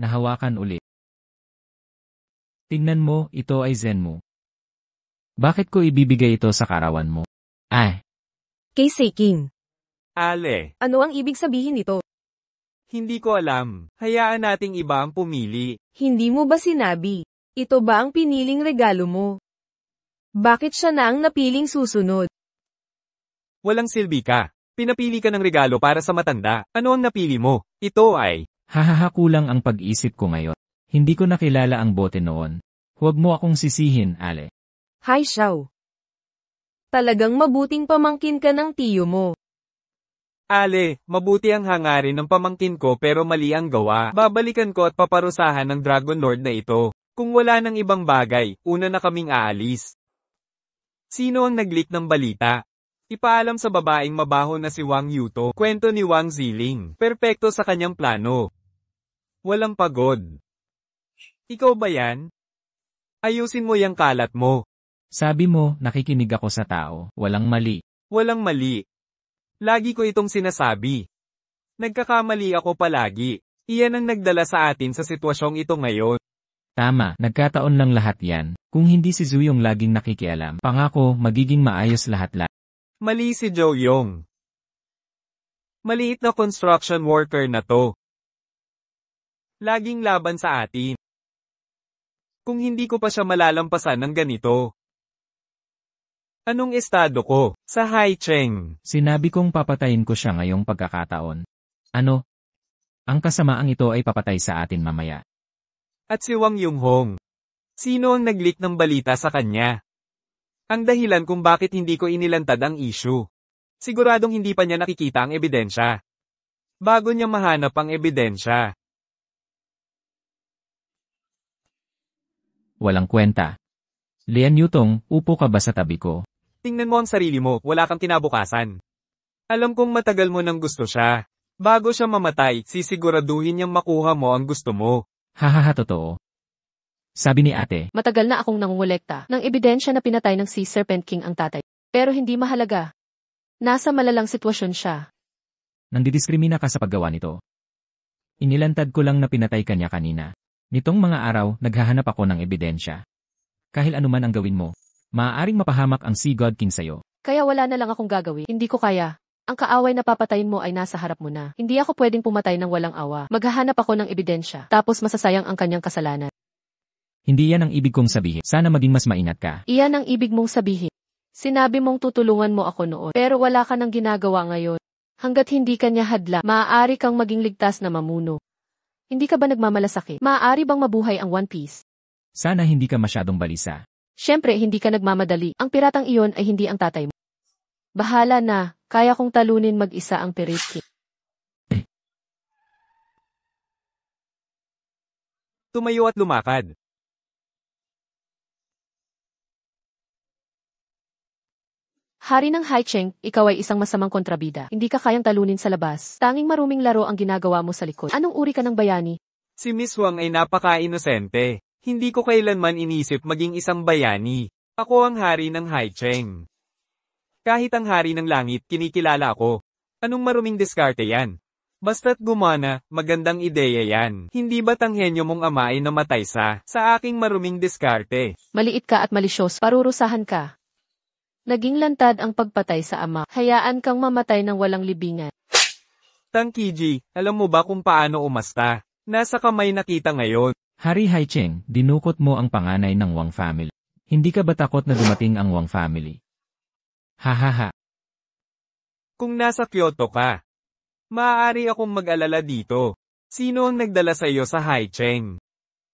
Nahawakan ulit. Tingnan mo, ito ay zen mo. Bakit ko ibibigay ito sa karawan mo? Ay, Kay Seiking. Ale, Ano ang ibig sabihin nito? hindi ko alam. Hayaan nating iba ang pumili. Hindi mo ba sinabi? Ito ba ang piniling regalo mo? Bakit siya na ang napiling susunod? Walang silbi ka. Pinapili ka ng regalo para sa matanda. Ano ang napili mo? Ito ay... hahaha, kulang ang pag-isip ko ngayon. Hindi ko nakilala ang bote noon. Huwag mo akong sisihin, Ale. Hi Xiao. Talagang mabuting pamangkin ka ng tiyo mo. Ale, mabuti ang hangarin ng pamangkin ko pero mali ang gawa. Babalikan ko at paparusahan ng Dragon Lord na ito. Kung wala ng ibang bagay, una na kaming aalis. Sino ang nag-leak ng balita? Ipaalam sa babaeng mabaho na si Wang Yuto. Kwento ni Wang Ziling. Perpekto sa kanyang plano. Walang pagod. Ikaw ba yan? Ayusin mo yung kalat mo. Sabi mo, nakikinig ako sa tao. Walang mali. Walang mali. Lagi ko itong sinasabi. Nagkakamali ako palagi. Iyan ang nagdala sa atin sa sitwasyong ito ngayon. Tama, nagkataon lang lahat yan. Kung hindi si Zhu yung laging nakikialam, pangako, magiging maayos lahat-lahat. Mali si Zhou Yong. Maliit na construction worker na to. Laging laban sa atin. Kung hindi ko pa siya malalampasan ng ganito. Anong estado ko? Sa Haicheng. Sinabi kong papatayin ko siya ngayong pagkakataon. Ano? Ang kasamaang ito ay papatay sa atin mamaya. At si Wang Yunghong. Sino ang nag-leak ng balita sa kanya? Ang dahilan kung bakit hindi ko inilantad ang issue. Siguradong hindi pa niya nakikita ang ebidensya. Bago niya mahanap ang ebidensya. Walang kwenta. Lian Yutong, upo ka ba sa tabi ko? Tingnan mo ang sarili mo, wala kang kinabukasan. Alam kong matagal mo nang gusto siya. Bago siya mamatay, sisiguraduhin niyang makuha mo ang gusto mo. Hahaha, totoo. Sabi ni ate, Matagal na akong nangungulekta ng ebidensya na pinatay ng si Serpent King ang tatay. Pero hindi mahalaga. Nasa malalang sitwasyon siya. nandidiskrimina ka sa paggawa nito. Inilantad ko lang na pinatay kanya kanina. Nitong mga araw, naghahanap ako ng ebidensya. Kahit anuman ang gawin mo, maaaring mapahamak ang Sea God King sa'yo. Kaya wala na lang akong gagawin. Hindi ko kaya. Ang kaaway na papatayin mo ay nasa harap mo na. Hindi ako pwedeng pumatay ng walang awa. Maghahanap ako ng ebidensya. Tapos masasayang ang kanyang kasalanan. Hindi yan ang ibig kong sabihin. Sana maging mas maingat ka. Iyan ang ibig mong sabihin. Sinabi mong tutulungan mo ako noon. Pero wala ka nang ginagawa ngayon. Hanggat hindi ka niya hadla, maaari kang maging ligtas na mamuno. Hindi ka ba nagmamalasakit? Maaari bang mabuhay ang One Piece? Sana hindi ka masyadong balisa. Siyempre, hindi ka nagmamadali. Ang piratang iyon ay hindi ang tatay mo. Bahala na, kaya kong talunin mag-isa ang Pirate King. Tumayo at lumakad. Hari ng Haicheng, ikaw ay isang masamang kontrabida. Hindi ka kayang talunin sa labas. Tanging maruming laro ang ginagawa mo sa likod. Anong uri ka ng bayani? Si Miss Wang ay napaka-inosente. Hindi ko kailanman inisip maging isang bayani. Ako ang hari ng Haicheng. Kahit ang hari ng langit, kinikilala ako. Anong maruming diskarte yan? Basta't gumana, magandang ideya yan. Hindi ba't ang henyo mong ama ay namatay sa aking maruming diskarte? Maliit ka at malisyos, parurusahan ka. Naging lantad ang pagpatay sa ama. Hayaan kang mamatay ng walang libingan. Tangkiji, alam mo ba kung paano umasta? Nasa kamay nakita ngayon. Hari Haicheng, dinukot mo ang panganay ng Wang family. Hindi ka ba takot na dumating ang Wang family? Hahaha. Kung nasa Kyoto ka, maaari akong mag-alala dito. Sino ang nagdala sa iyo sa Haicheng?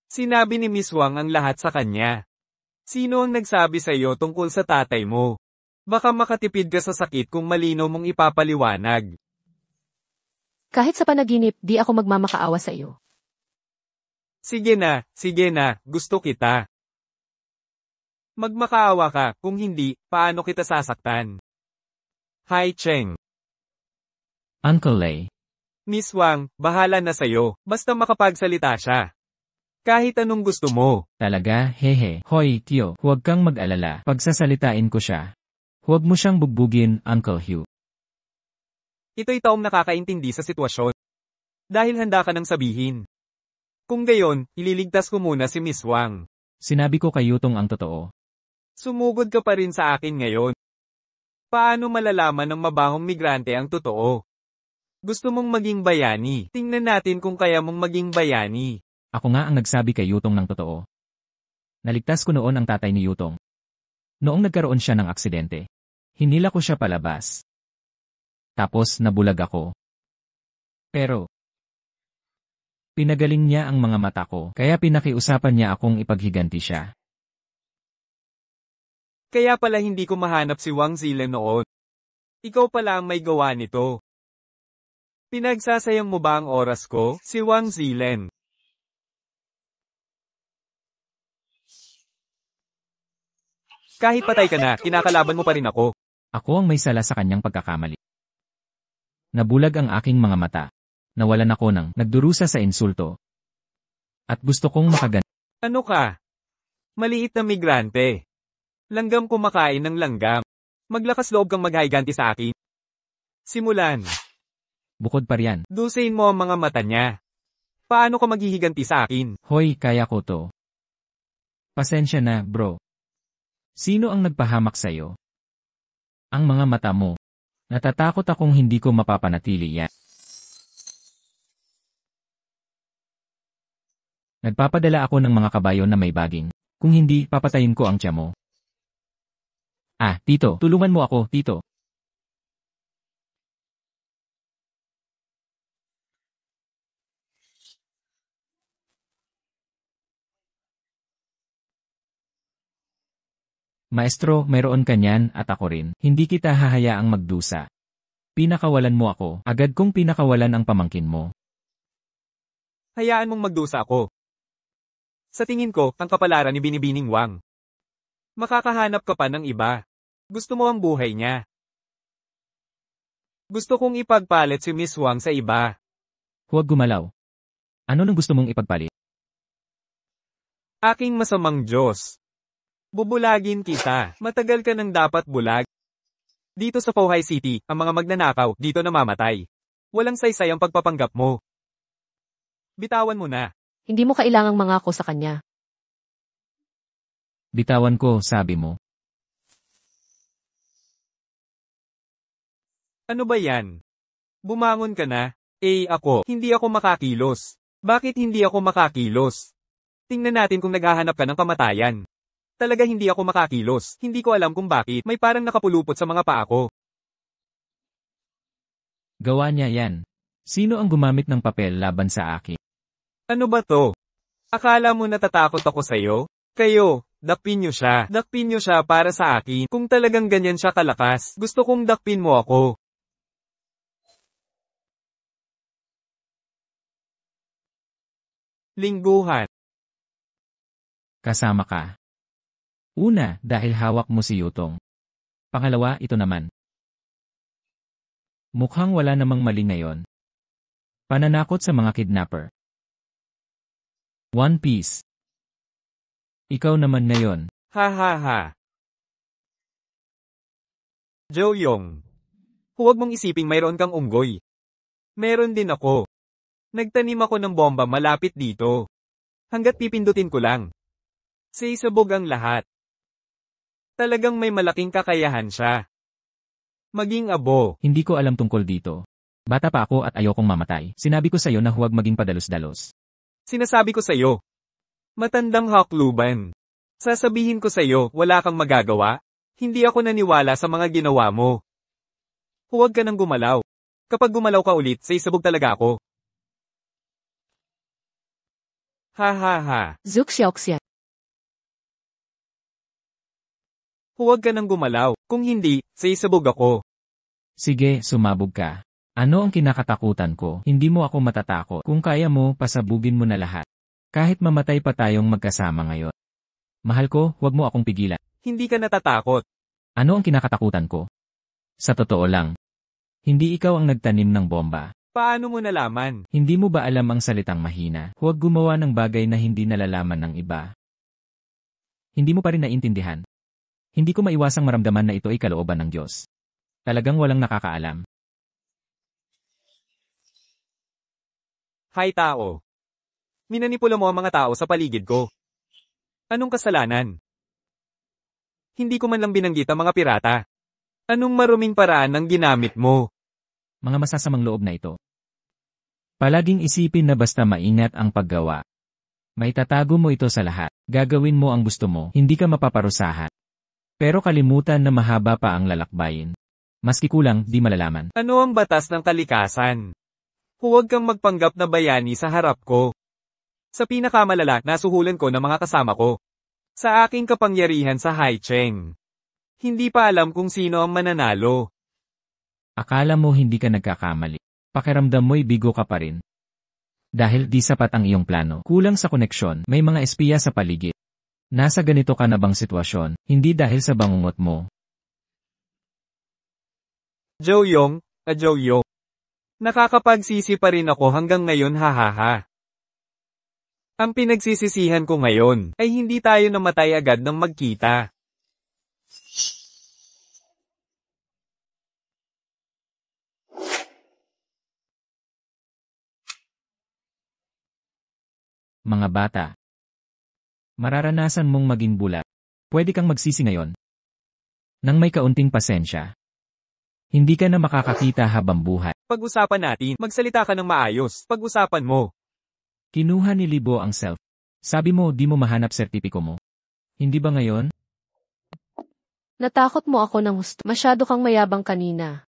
Sinabi ni Miss Wang ang lahat sa kanya. Sino ang nagsabi sa iyo tungkol sa tatay mo? Baka makatipid ka sa sakit kung malinaw mong ipapaliwanag. Kahit sa panaginip, di ako magmamakaawa sa iyo. Sige na, gusto kita. Magmakaawa ka, kung hindi, paano kita sasaktan? Haicheng. Uncle Lei. Miss Wang, bahala na sa'yo, basta makapagsalita siya. Kahit anong gusto mo. Talaga, hehe. Hoy, Tio, huwag kang mag-alala. Pagsasalitain ko siya. Huwag mo siyang bugbugin, Uncle Hugh. Ito'y taong nakakaintindi sa sitwasyon. Dahil handa ka nang sabihin. Kung gayon, ililigtas ko muna si Miss Wang. Sinabi ko kay Yutong ang totoo. Sumugod ka pa rin sa akin ngayon. Paano malalaman ng mabahong migrante ang totoo? Gusto mong maging bayani. Tingnan natin kung kaya mong maging bayani. Ako nga ang nagsabi kay Yutong ng totoo. Naligtas ko noon ang tatay ni Yutong. Noong nagkaroon siya ng aksidente, hinila ko siya palabas. Tapos nabulag ako. Pero, pinagaling niya ang mga mata ko, kaya pinakiusapan niya akong ipaghiganti siya. Kaya pala hindi ko mahanap si Wang Zilen noon. Ikaw pala ang may gawa nito. Pinagsasayang mo ba ang oras ko, si Wang Zilen? Kahit patay ka na, kinakalaban mo pa rin ako. Ako ang may sala sa kanyang pagkakamali. Nabulag ang aking mga mata. Nawalan ako ng nagdurusa sa insulto. At gusto kong makaganti. Ano ka? Maliit na migrante. Langgam kumakain ng langgam. Maglakas loob kang maghiganti sa akin. Simulan. Bukod pa riyan. Dusain mo ang mga mata niya. Paano ka maghihiganti sa akin? Hoy, kaya ko to. Pasensya na, bro. Sino ang nagpahamak sa'yo? Ang mga mata mo. Natatakot akong hindi ko mapapanatili yan. Nagpapadala ako ng mga kabayo na may baging. Kung hindi, papatayin ko ang tiya mo. Ah, tito, tulungan mo ako, tito. Maestro, mayroon ka niyan at ako rin. Hindi kita hahayaang magdusa. Pinakawalan mo ako. Agad kong pinakawalan ang pamangkin mo. Hayaan mong magdusa ako. Sa tingin ko, ang kapalaran ni Binibining Wang. Makakahanap ka pa ng iba. Gusto mo ang buhay niya. Gusto kong ipagpalit si Miss Wang sa iba. Huwag gumalaw. Ano nang gusto mong ipagpalit? Aking masamang Diyos. Bubulagin kita. Matagal ka nang dapat bulag. Dito sa Powhai City, ang mga magnanakaw dito namamatay. Walang saysay ang pagpapanggap mo. Bitawan mo na. Hindi mo kailangang mangako sa kanya. Bitawan ko, sabi mo. Ano ba yan? Bumangon ka na. Ako, hindi ako makakilos. Bakit hindi ako makakilos? Tingnan natin kung naghahanap ka ng kamatayan. Talaga hindi ako makakilos. Hindi ko alam kung bakit. May parang nakapulupot sa mga paa ko. Gawa niya yan. Sino ang gumamit ng papel laban sa akin? Ano ba to? Akala mo natatakot ako sa'yo? Kayo, dakpin niyo siya. Dakpin niyo siya para sa akin. Kung talagang ganyan siya kalakas, gusto kong dakpin mo ako. Lingguhan. Kasama ka. Una, dahil hawak mo si Yutong. Pangalawa, ito naman. Mukhang wala namang mali ngayon. Pananakot sa mga kidnapper. One Piece. Ikaw naman ngayon. Ha ha ha. Joyong. Huwag mong isiping mayroon kang unggoy. Meron din ako. Nagtanim ako ng bomba malapit dito. Hanggat pipindutin ko lang. Sisabog ang lahat. Talagang may malaking kakayahan siya. Maging abo. Hindi ko alam tungkol dito. Bata pa ako at ayokong mamatay. Sinabi ko sa'yo na huwag maging padalos-dalos. Sinasabi ko sa'yo. Matandang hakluban. Sasabihin ko sa'yo, wala kang magagawa. Hindi ako naniwala sa mga ginawa mo. Huwag ka nang gumalaw. Kapag gumalaw ka ulit, sisabog talaga ako. Ha ha ha. Zuxiaoxian. Huwag ka nang gumalaw. Kung hindi, sisabog ako. Sige, sumabog ka. Ano ang kinakatakutan ko? Hindi mo ako matatakot. Kung kaya mo, pasabugin mo na lahat. Kahit mamatay pa tayong magkasama ngayon. Mahal ko, huwag mo akong pigilan. Hindi ka natatakot. Ano ang kinakatakutan ko? Sa totoo lang. Hindi ikaw ang nagtanim ng bomba. Paano mo nalaman? Hindi mo ba alam ang salitang mahina? Huwag gumawa ng bagay na hindi nalalaman ng iba. Hindi mo pa rin naiintindihan. Hindi ko maiwasang maramdaman na ito ay kalooban ng Diyos. Talagang walang nakakaalam. Hay tao. Minanipula mo ang mga tao sa paligid ko. Anong kasalanan? Hindi ko man lang binanggit ang mga pirata. Anong maruming paraan ang ginamit mo? Mga masasamang loob na ito. Palaging isipin na basta maingat ang paggawa. May tatago mo ito sa lahat. Gagawin mo ang gusto mo, hindi ka mapaparusahan. Pero kalimutan na mahaba pa ang lalakbayin. Maski kulang, di malalaman. Ano ang batas ng kalikasan? Huwag kang magpanggap na bayani sa harap ko. Sa pinakamalala, nasuhulan ko ng mga kasama ko. Sa aking kapangyarihan sa Haicheng. Hindi pa alam kung sino ang mananalo. Akala mo hindi ka nagkakamali. Pakiramdam mo'y bigo ka pa rin. Dahil di sapat ang iyong plano. Kulang sa koneksyon, may mga espiya sa paligid. Nasa ganito ka na bang sitwasyon, hindi dahil sa bangungot mo. Joeyong, Joeyong. Nakakapagsisi pa rin ako hanggang ngayon hahaha. Ang pinagsisisihan ko ngayon ay hindi tayo namatay agad nang magkita. Mga bata. Mararanasan mong maging bulat. Pwede kang magsisi ngayon. Nang may kaunting pasensya. Hindi ka na makakakita habang buhay. Pag-usapan natin, magsalita ka ng maayos. Pag-usapan mo. Kinuha ni Libo ang self. Sabi mo di mo mahanap sertipiko mo. Hindi ba ngayon? Natakot mo ako ng husto. Masyado kang mayabang kanina.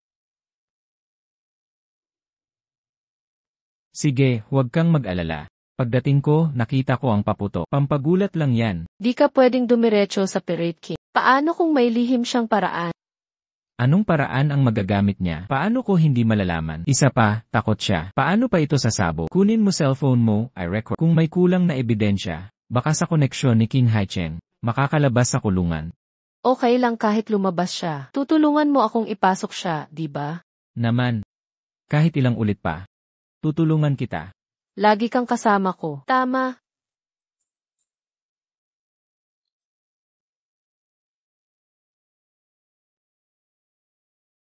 Sige, huwag kang mag-alala. Pagdating ko, nakita ko ang paputok. Pampagulat lang yan. Di ka pwedeng dumiretso sa Pirate King. Paano kung may lihim siyang paraan? Anong paraan ang magagamit niya? Paano ko hindi malalaman? Isa pa, takot siya. Paano pa ito sasabo? Kunin mo cellphone mo, I record. Kung may kulang na ebidensya, baka sa koneksyon ni King Haicheng, makakalabas sa kulungan. Okay lang kahit lumabas siya. Tutulungan mo akong ipasok siya, di ba? Naman. Kahit ilang ulit pa. Tutulungan kita. Lagi kang kasama ko. Tama,